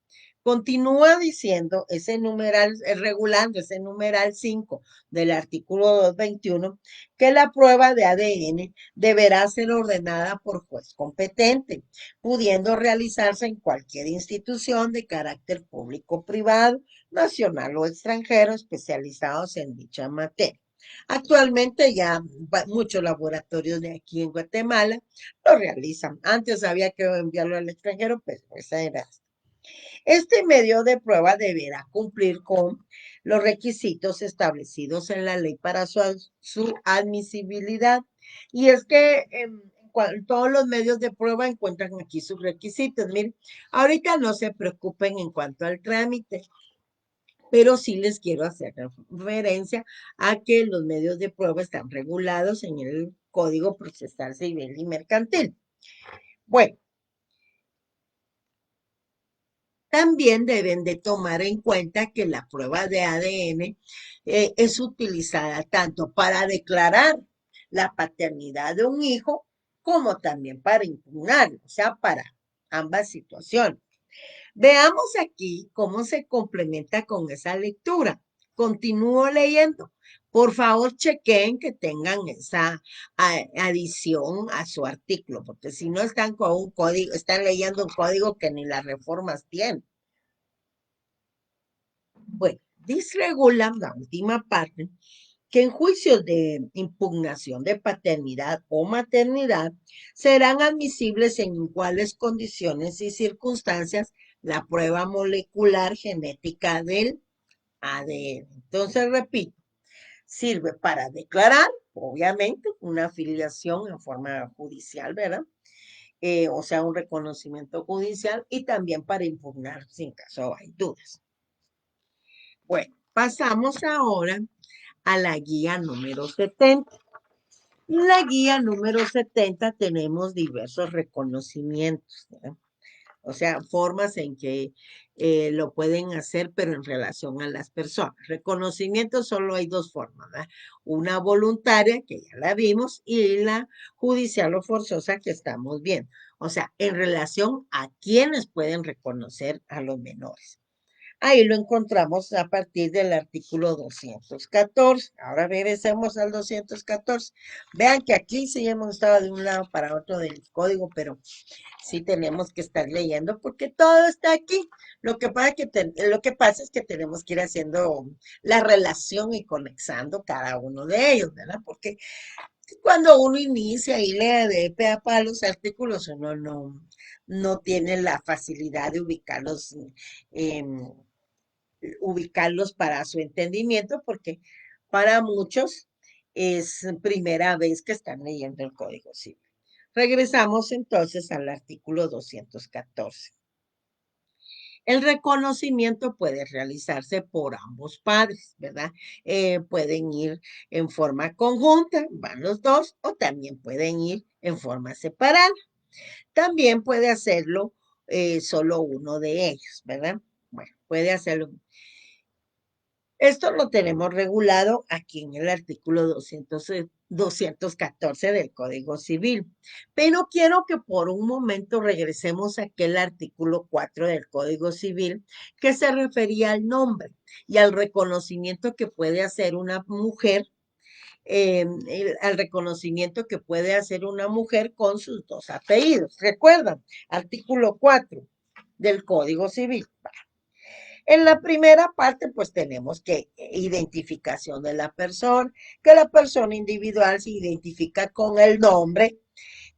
Speaker 1: Continúa diciendo ese numeral, regulando ese numeral 5 del artículo 221, que la prueba de ADN deberá ser ordenada por juez competente, pudiendo realizarse en cualquier institución de carácter público o privado, nacional o extranjero, especializados en dicha materia. Actualmente ya muchos laboratorios de aquí en Guatemala lo realizan. Antes había que enviarlo al extranjero, pero esa era este medio de prueba deberá cumplir con los requisitos establecidos en la ley para su admisibilidad. Y es que todos los medios de prueba encuentran aquí sus requisitos. Miren, ahorita no se preocupen en cuanto al trámite, pero sí les quiero hacer referencia a que los medios de prueba están regulados en el Código Procesal Civil y Mercantil. Bueno, también deben de tomar en cuenta que la prueba de ADN es utilizada tanto para declarar la paternidad de un hijo como también para impugnar, o sea, para ambas situaciones. Veamos aquí cómo se complementa con esa lectura. Continúo leyendo. Por favor, chequen que tengan esa adición a su artículo, porque si no están con un código, están leyendo un código que ni las reformas tienen. Bueno, disregula la última parte que en juicios de impugnación de paternidad o maternidad serán admisibles en iguales condiciones y circunstancias la prueba molecular genética del ADN. Entonces, repito, sirve para declarar, obviamente, una afiliación en forma judicial, ¿verdad? O sea, un reconocimiento judicial y también para impugnar sin caso hay dudas. Bueno, pasamos ahora a la guía número 70. En la guía número 70 tenemos diversos reconocimientos, ¿verdad? O sea, formas en que lo pueden hacer, pero en relación a las personas. Reconocimiento solo hay dos formas, ¿verdad? Una voluntaria, que ya la vimos, y la judicial o forzosa que estamos viendo. O sea, en relación a quienes pueden reconocer a los menores. Ahí lo encontramos a partir del artículo 214. Ahora regresemos al 214. Vean que aquí sí hemos estado de un lado para otro del código, pero sí tenemos que estar leyendo porque todo está aquí. Lo que pasa es que tenemos que ir haciendo la relación y conexando cada uno de ellos, ¿verdad? Porque cuando uno inicia y lee de pe a pa los artículos, uno no tiene la facilidad de ubicarlos para su entendimiento, porque para muchos es primera vez que están leyendo el Código Civil. Regresamos entonces al artículo 214. El reconocimiento puede realizarse por ambos padres, ¿verdad? Pueden ir en forma conjunta, van los dos, o también pueden ir en forma separada. También puede hacerlo solo uno de ellos, ¿verdad? Bueno, puede hacerlo. Esto lo tenemos regulado aquí en el artículo 214 del Código Civil. Pero quiero que por un momento regresemos a aquel artículo 4 del Código Civil que se refería al nombre y al reconocimiento que puede hacer una mujer, al reconocimiento que puede hacer una mujer con sus dos apellidos. ¿Recuerdan? Artículo 4 del Código Civil. En la primera parte, pues tenemos que identificación de la persona, que la persona individual se identifica con el nombre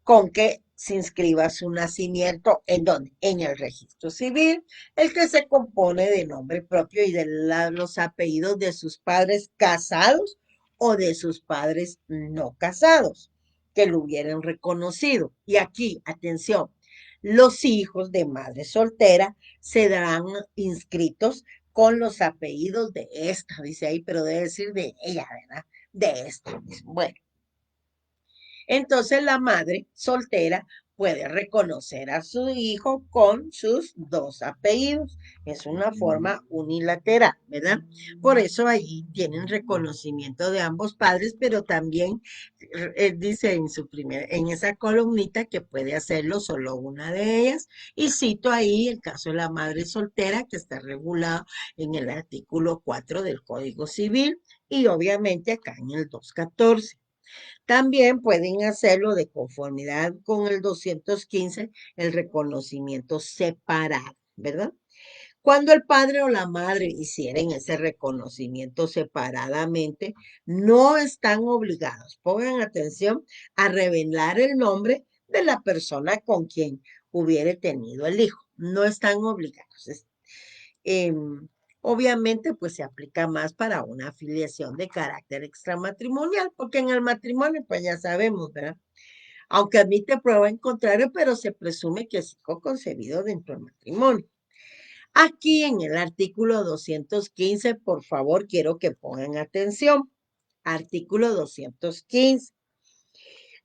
Speaker 1: con que se inscriba su nacimiento, ¿en dónde? En el registro civil, el que se compone de nombre propio y de los apellidos de sus padres casados o de sus padres no casados, que lo hubieran reconocido. Y aquí, atención, los hijos de madre soltera se darán inscritos con los apellidos de esta, dice ahí, pero debe decir de ella, ¿verdad? De esta. Bueno, entonces la madre soltera puede reconocer a su hijo con sus dos apellidos. Es una forma unilateral, ¿verdad? Por eso allí tienen reconocimiento de ambos padres, pero también dice en esa columnita que puede hacerlo solo una de ellas. Y cito ahí el caso de la madre soltera que está regulado en el artículo 4 del Código Civil y obviamente acá en el 214. También pueden hacerlo de conformidad con el 215, el reconocimiento separado, ¿verdad? Cuando el padre o la madre hicieren ese reconocimiento separadamente, no están obligados, pongan atención, a revelar el nombre de la persona con quien hubiere tenido el hijo. No están obligados. Eh, Obviamente, pues se aplica más para una afiliación de carácter extramatrimonial, porque en el matrimonio, pues ya sabemos, ¿verdad? Aunque admite prueba en contrario, pero se presume que es hijo concebido dentro del matrimonio. Aquí en el artículo 215, por favor, quiero que pongan atención. Artículo 215.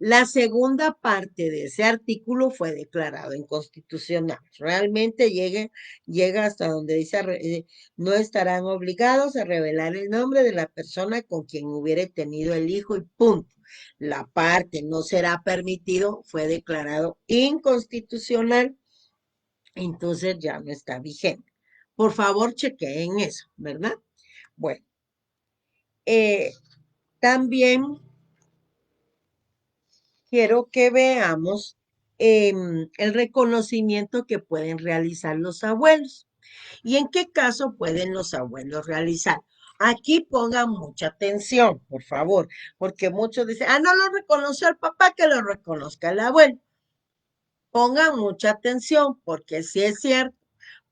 Speaker 1: La segunda parte de ese artículo fue declarado inconstitucional. Realmente llega hasta donde dice, no estarán obligados a revelar el nombre de la persona con quien hubiere tenido el hijo y punto. La parte no será permitido fue declarado inconstitucional, entonces ya no está vigente. Por favor, chequeen eso, ¿verdad? Bueno, eh, también quiero que veamos el reconocimiento que pueden realizar los abuelos. ¿Y en qué caso pueden los abuelos realizar? Aquí pongan mucha atención, por favor, porque muchos dicen, no lo reconoció el papá, que lo reconozca el abuelo. Pongan mucha atención, porque si es cierto,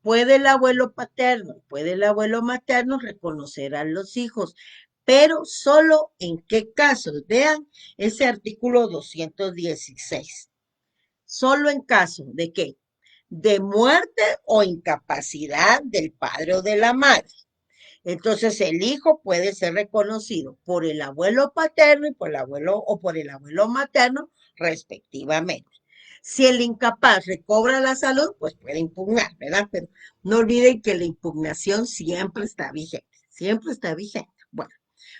Speaker 1: puede el abuelo paterno, puede el abuelo materno reconocer a los hijos, pero solo en qué casos. Vean ese artículo 216. Solo en caso de qué? De muerte o incapacidad del padre o de la madre. Entonces el hijo puede ser reconocido por el abuelo paterno y por el abuelo o por el abuelo materno, respectivamente. Si el incapaz recobra la salud, pues puede impugnar, ¿verdad? Pero no olviden que la impugnación siempre está vigente, siempre está vigente. Bueno,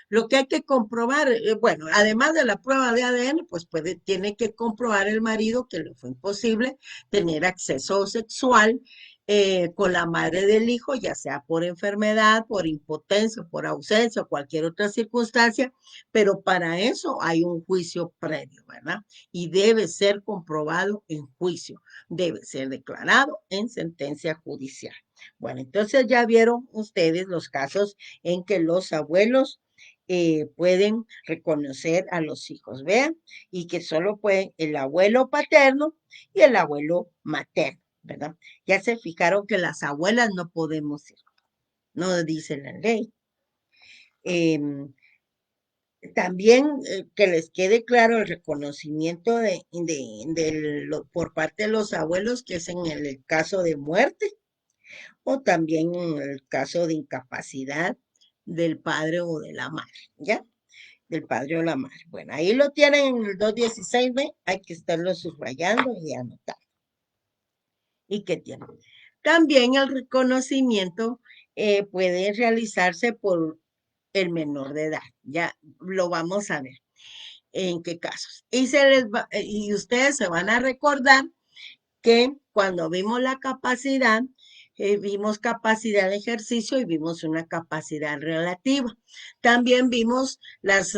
Speaker 1: lo que hay que comprobar, bueno, además de la prueba de ADN, pues tiene que comprobar el marido que le fue imposible tener acceso sexual con la madre del hijo, ya sea por enfermedad, por impotencia, por ausencia o cualquier otra circunstancia, pero para eso hay un juicio previo, ¿verdad? Y debe ser comprobado en juicio, debe ser declarado en sentencia judicial. Bueno, entonces ya vieron ustedes los casos en que los abuelos pueden reconocer a los hijos, vean, y que solo pueden el abuelo paterno y el abuelo materno, ¿verdad? Ya se fijaron que las abuelas no podemos ir, no dice la ley. También que les quede claro el reconocimiento por parte de los abuelos, que es en el caso de muerte o también en el caso de incapacidad del padre o de la madre, ¿ya? Del padre o la madre. Bueno, ahí lo tienen en el 216, ¿ve? Hay que estarlo subrayando y anotando. ¿Y qué tienen? También el reconocimiento puede realizarse por el menor de edad. Ya lo vamos a ver en qué casos. Y ustedes se van a recordar que cuando vimos la capacidad, vimos capacidad de ejercicio y vimos una capacidad relativa. También vimos las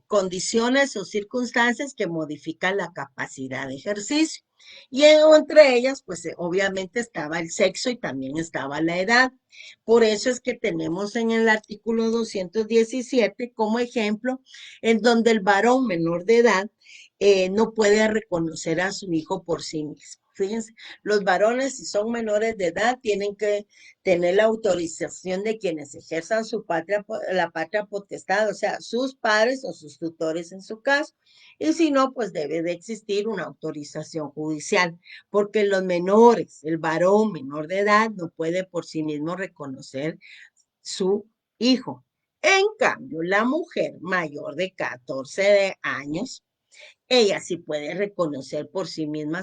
Speaker 1: condiciones o circunstancias que modifican la capacidad de ejercicio. Y entre ellas, pues obviamente estaba el sexo y también estaba la edad. Por eso es que tenemos en el artículo 217 como ejemplo, en donde el varón menor de edad no puede reconocer a su hijo por sí mismo. Fíjense, los varones, si son menores de edad, tienen que tener la autorización de quienes ejerzan la patria potestad, o sea, sus padres o sus tutores en su caso. Y si no, pues debe de existir una autorización judicial, porque los menores, el varón menor de edad, no puede por sí mismo reconocer su hijo. En cambio, la mujer mayor de 14 años, ella sí puede reconocer por sí misma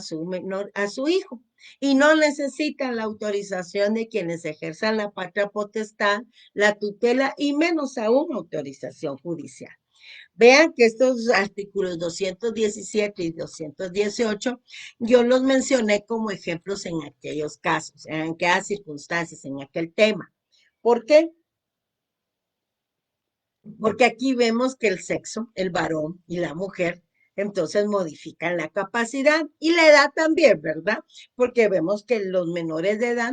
Speaker 1: a su hijo y no necesita la autorización de quienes ejerzan la patria potestad, la tutela y menos aún autorización judicial. Vean que estos artículos 217 y 218 yo los mencioné como ejemplos en aquellos casos, en aquellas circunstancias, en aquel tema. ¿Por qué? Porque aquí vemos que el sexo, el varón y la mujer, entonces modifican la capacidad y la edad también, ¿verdad? Porque vemos que los menores de edad,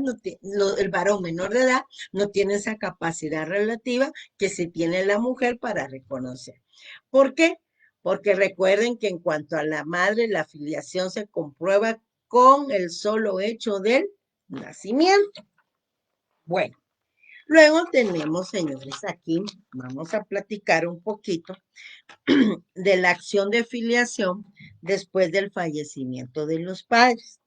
Speaker 1: el varón menor de edad no tiene esa capacidad relativa que se tiene la mujer para reconocer. ¿Por qué? Porque recuerden que en cuanto a la madre, la filiación se comprueba con el solo hecho del nacimiento. Bueno. Luego tenemos, señores, aquí vamos a platicar un poquito de la acción de filiación después del fallecimiento de los padres.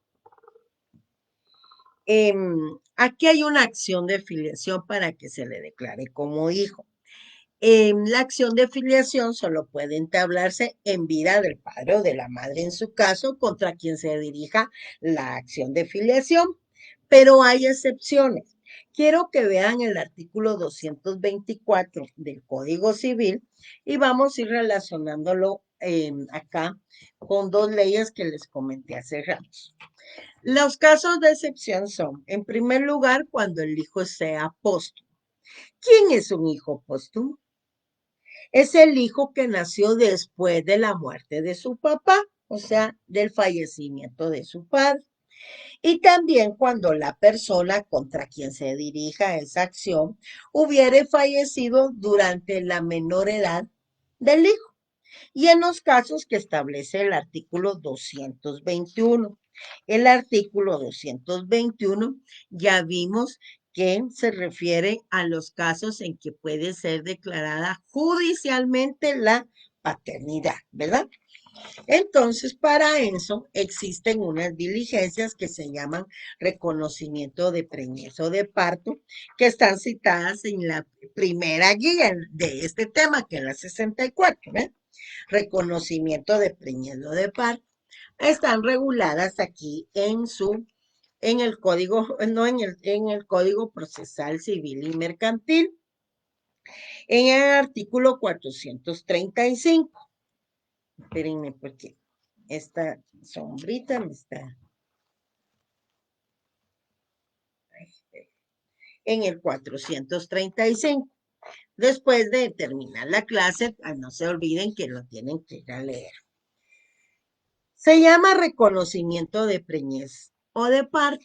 Speaker 1: Aquí hay una acción de filiación para que se le declare como hijo. La acción de filiación solo puede entablarse en vida del padre o de la madre, en su caso, contra quien se dirija la acción de filiación, pero hay excepciones. Quiero que vean el artículo 224 del Código Civil y vamos a ir relacionándolo acá con dos leyes que les comenté hace rato. Los casos de excepción son, en primer lugar, cuando el hijo sea póstumo. ¿Quién es un hijo póstumo? Es el hijo que nació después de la muerte de su papá, o sea, del fallecimiento de su padre. Y también cuando la persona contra quien se dirija esa acción hubiere fallecido durante la menor edad del hijo. Y en los casos que establece el artículo 221. El artículo 221 ya vimos que se refiere a los casos en que puede ser declarada judicialmente la paternidad, ¿verdad? Entonces, para eso existen unas diligencias que se llaman reconocimiento de preñez o de parto, que están citadas en la primera guía de este tema, que es la 64, ¿eh? Reconocimiento de preñez o de parto. Están reguladas aquí en el código, no en el Código Procesal Civil y Mercantil, en el artículo 435. Espérenme porque esta sombrita me está en el 435. Después de terminar la clase, no se olviden que lo tienen que ir a leer. Se llama reconocimiento de preñez o de parto.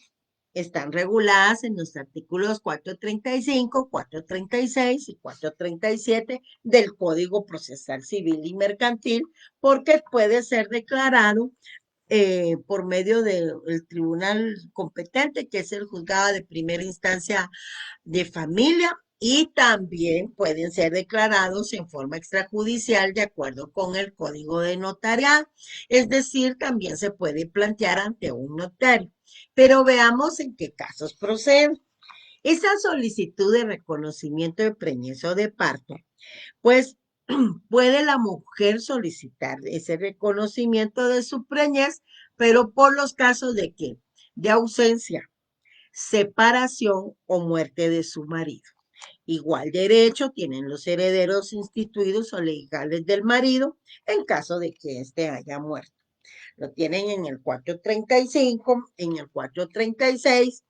Speaker 1: Están reguladas en los artículos 435, 436 y 437 del Código Procesal Civil y Mercantil, porque puede ser declarado por medio del tribunal competente, que es el juzgado de primera instancia de familia, y también pueden ser declarados en forma extrajudicial de acuerdo con el código de notariado. Es decir, también se puede plantear ante un notario. Pero veamos en qué casos procede. Esa solicitud de reconocimiento de preñez o de parto, pues puede la mujer solicitar ese reconocimiento de su preñez, pero por los casos de que de ausencia, separación o muerte de su marido. Igual derecho tienen los herederos instituidos o legales del marido en caso de que éste haya muerto. Lo tienen en el 435, en el 436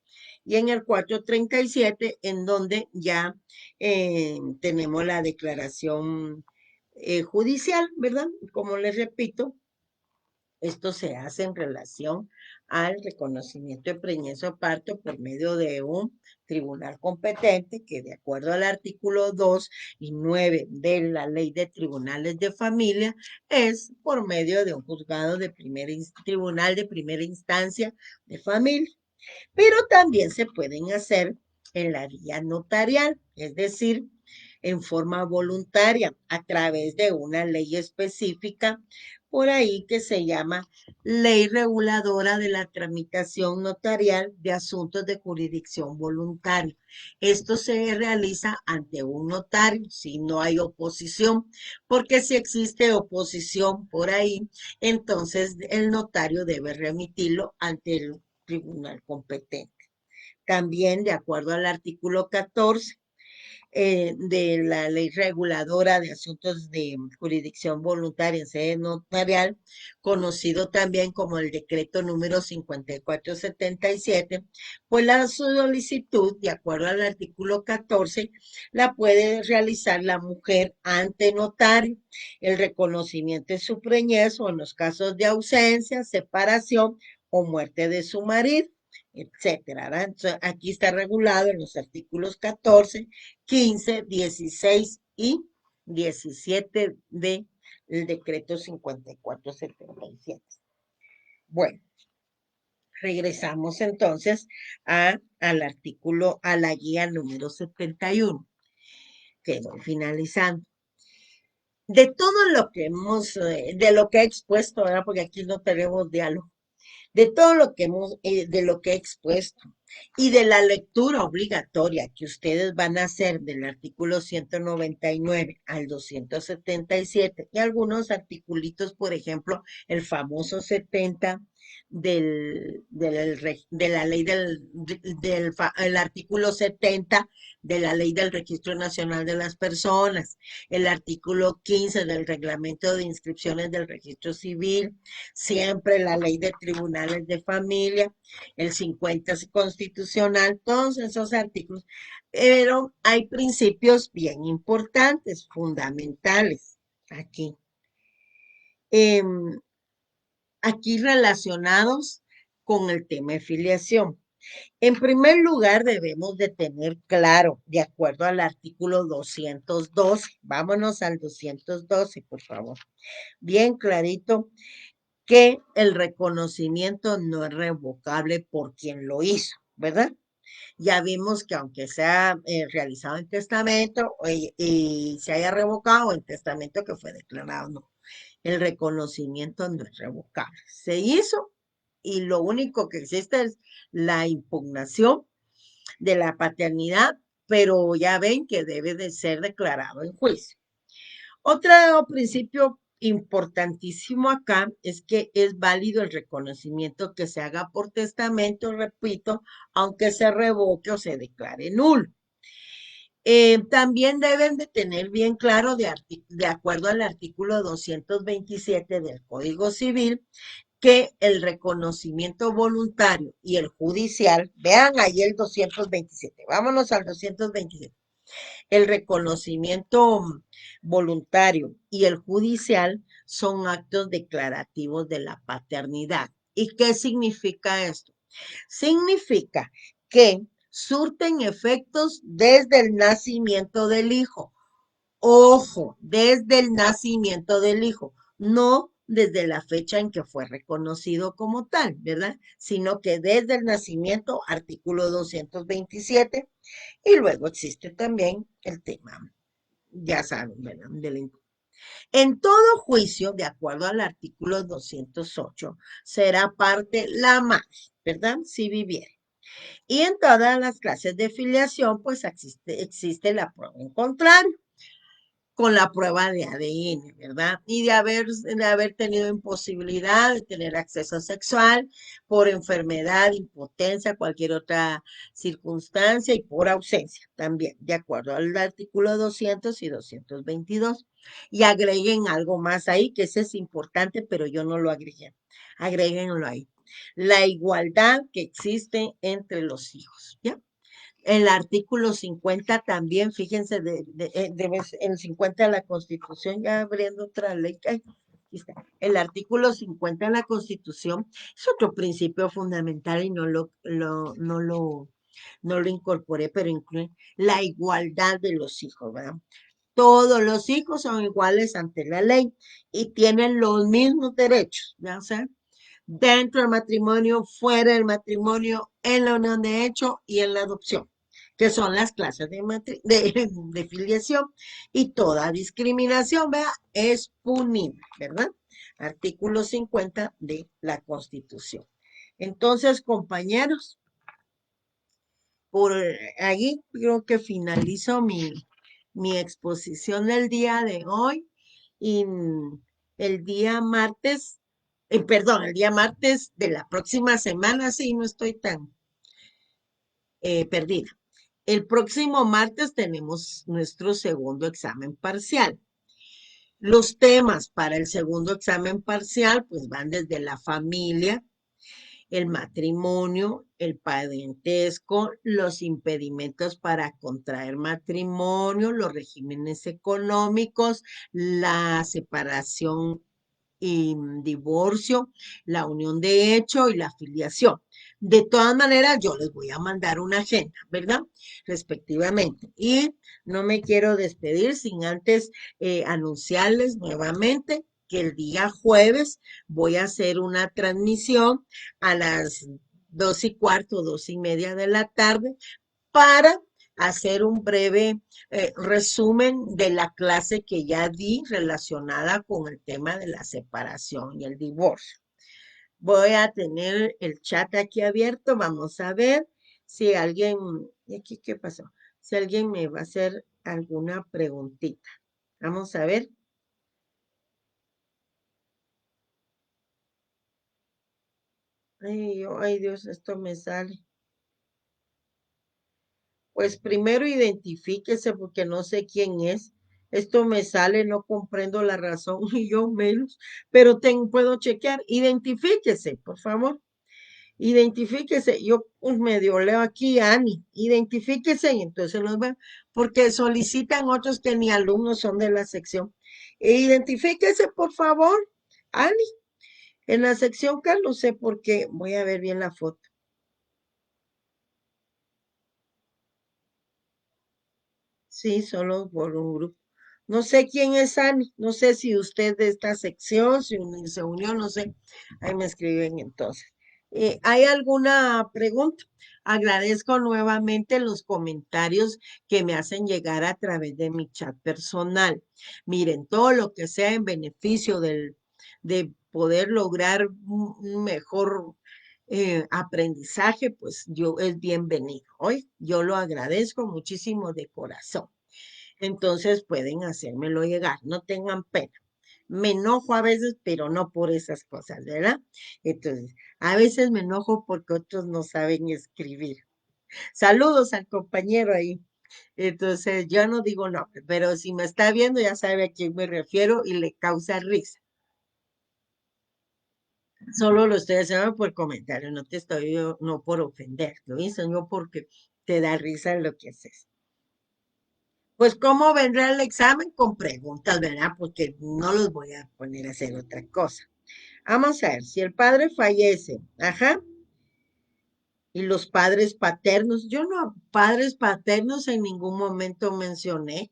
Speaker 1: y en el 437, en donde ya tenemos la declaración judicial, ¿verdad? Como les repito, esto se hace en relación al reconocimiento de preñez o parto por medio de un tribunal competente que, de acuerdo al artículo 2 y 9 de la Ley de Tribunales de Familia, es por medio de un juzgado de tribunal de primera instancia de familia. Pero también se pueden hacer en la vía notarial, es decir, en forma voluntaria, a través de una ley específica por ahí que se llama Ley Reguladora de la Tramitación Notarial de Asuntos de Jurisdicción Voluntaria. Esto se realiza ante un notario si no hay oposición, porque si existe oposición por ahí, entonces el notario debe remitirlo ante el tribunal competente. También, de acuerdo al artículo 14 de la ley reguladora de asuntos de jurisdicción voluntaria en sede notarial, conocido también como el decreto número 5477, pues la solicitud, de acuerdo al artículo 14, la puede realizar la mujer ante notario. El reconocimiento de su preñez o en los casos de ausencia, separación o muerte de su marido, etcétera. Entonces, aquí está regulado en los artículos 14, 15, 16 y 17 del decreto 5477. Bueno, Regresamos entonces al artículo, a la guía número 71, que voy finalizando. De todo lo que de lo que he expuesto, ¿verdad? Porque aquí no tenemos diálogo. De todo lo que de lo que he expuesto y de la lectura obligatoria que ustedes van a hacer del artículo 199 al 277 y algunos articulitos, por ejemplo, el famoso 70 de la ley el artículo 70 de la ley del Registro Nacional de las Personas, el artículo 15 del reglamento de inscripciones del registro civil, siempre la ley de tribunales de familia, el 50 constitucional, todos esos artículos, pero hay principios bien importantes, fundamentales aquí. Aquí relacionados con el tema de filiación. En primer lugar, debemos de tener claro, de acuerdo al artículo 212, vámonos al 212, por favor, bien clarito, que el reconocimiento no es revocable por quien lo hizo, ¿verdad? Ya vimos que aunque sea realizado en testamento y se haya revocado en testamento que fue declarado, no. El reconocimiento no es revocable. Se hizo y lo único que existe es la impugnación de la paternidad, pero ya ven que debe de ser declarado en juicio. Otro principio importantísimo acá es que es válido el reconocimiento que se haga por testamento, repito, aunque se revoque o se declare nulo. También deben de tener bien claro, de acuerdo al artículo 227 del Código Civil, que el reconocimiento voluntario y el judicial, vean ahí el 227, vámonos al 227, el reconocimiento voluntario y el judicial son actos declarativos de la paternidad. ¿Y qué significa esto? Significa que surten efectos desde el nacimiento del hijo. Ojo, desde el nacimiento del hijo, no desde la fecha en que fue reconocido como tal, ¿verdad? Sino que desde el nacimiento, artículo 227, y luego existe también el tema, ya saben, ¿verdad? En todo juicio, de acuerdo al artículo 208, será parte la madre, ¿verdad? Si viviera. Y en todas las clases de filiación, pues existe la prueba en contrario, con la prueba de ADN, ¿verdad? Y de haber tenido imposibilidad de tener acceso sexual por enfermedad, impotencia, cualquier otra circunstancia y por ausencia también, de acuerdo al artículo 200 y 222. Y agreguen algo más ahí, que ese es importante, pero yo no lo agregué. Agréguenlo ahí. La igualdad que existe entre los hijos, ¿ya? El artículo 50 también, fíjense, el 50 de la Constitución, ya abriendo otra ley, aquí está. El artículo 50 de la Constitución es otro principio fundamental y no lo incorporé, pero incluye la igualdad de los hijos, ¿verdad? Todos los hijos son iguales ante la ley y tienen los mismos derechos, ¿ya? O sea, dentro del matrimonio, fuera del matrimonio, en la unión de hecho y en la adopción, que son las clases de filiación, y toda discriminación, vea, es punible, ¿verdad? Artículo 50 de la Constitución. Entonces, compañeros, por ahí creo que finalizo mi exposición del día de hoy y el día martes, perdón, el día martes de la próxima semana, sí, no estoy tan perdida. El próximo martes tenemos nuestro segundo examen parcial. Los temas para el segundo examen parcial pues van desde la familia, el matrimonio, el parentesco, los impedimentos para contraer matrimonio, los regímenes económicos, la separación y divorcio, la unión de hecho y la afiliación. De todas maneras, yo les voy a mandar una agenda, ¿verdad? Respectivamente. Y no me quiero despedir sin antes anunciarles nuevamente que el día jueves voy a hacer una transmisión a las 2:15, 2:30 de la tarde, para hacer un breve resumen de la clase que ya di relacionada con el tema de la separación y el divorcio. Voy a tener el chat aquí abierto. Vamos a ver si alguien, ¿y aquí qué pasó? Si alguien me va a hacer alguna preguntita. Vamos a ver. Ay, Dios, esto me sale. Pues primero identifíquese porque no sé quién es. Esto me sale, no comprendo la razón y yo menos, pero puedo chequear. Identifíquese, por favor. Identifíquese. Yo medio leo aquí, Ani. Identifíquese y entonces los veo, porque solicitan otros que ni alumnos son de la sección. Identifíquese, por favor, Ani. En la sección K no sé por qué. Voy a ver bien la foto. Sí, solo por un grupo. No sé quién es Ani, no sé si usted de esta sección, si se unió, no sé. Ahí me escriben entonces. ¿Hay alguna pregunta? Agradezco nuevamente los comentarios que me hacen llegar a través de mi chat personal. Miren, todo lo que sea en beneficio de poder lograr un mejor aprendizaje, pues yo es bienvenido. Hoy yo lo agradezco muchísimo de corazón. Entonces pueden hacérmelo llegar, no tengan pena. Me enojo a veces, pero no por esas cosas, ¿verdad? Entonces, a veces me enojo porque otros no saben escribir. Saludos al compañero ahí. Entonces, yo no digo no, pero si me está viendo ya sabe a quién me refiero y le causa risa. Solo lo estoy haciendo por comentario, no te estoy, no por ofender, lo hice yo porque te da risa lo que haces. Pues, ¿cómo vendrá el examen? Con preguntas, ¿verdad? Porque no los voy a poner a hacer otra cosa. Vamos a ver, si el padre fallece, ajá, y los padres paternos, yo no, padres paternos en ningún momento mencioné,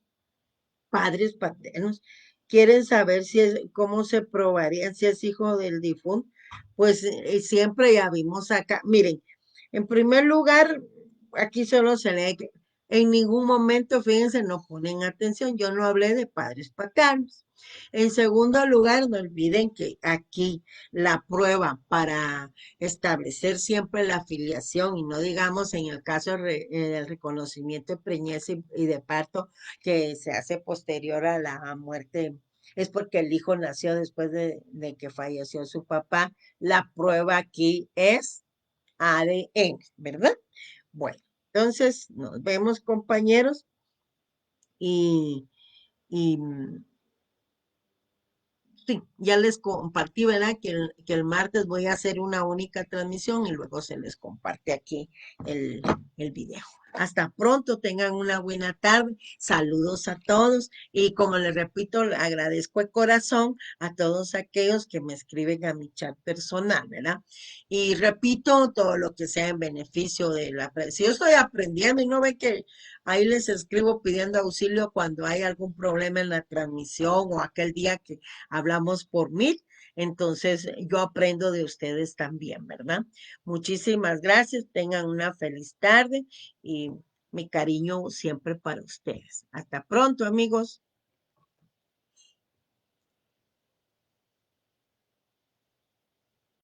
Speaker 1: padres paternos, quieren saber si es, cómo se probaría si es hijo del difunto, pues siempre ya vimos acá, miren, en primer lugar, aquí solo se lee que en ningún momento, fíjense, no ponen atención, yo no hablé de padres paternos. En segundo lugar, no olviden que aquí la prueba para establecer siempre la afiliación y no digamos en el caso del reconocimiento de preñez y de parto, que se hace posterior a la muerte, es porque el hijo nació después de que falleció su papá. La prueba aquí es ADN, ¿verdad? Bueno, entonces nos vemos compañeros y, y sí, ya les compartí, ¿verdad? Que el martes voy a hacer una única transmisión y luego se les comparte aquí el, el video. Hasta pronto, tengan una buena tarde. Saludos a todos y como les repito, le agradezco de corazón a todos aquellos que me escriben a mi chat personal, ¿verdad? Y repito, todo lo que sea en beneficio de la... Si yo estoy aprendiendo y no ve que ahí les escribo pidiendo auxilio cuando hay algún problema en la transmisión o aquel día que hablamos por mil, entonces yo aprendo de ustedes también, ¿verdad? Muchísimas gracias, tengan una feliz tarde y mi cariño siempre para ustedes. Hasta pronto, amigos.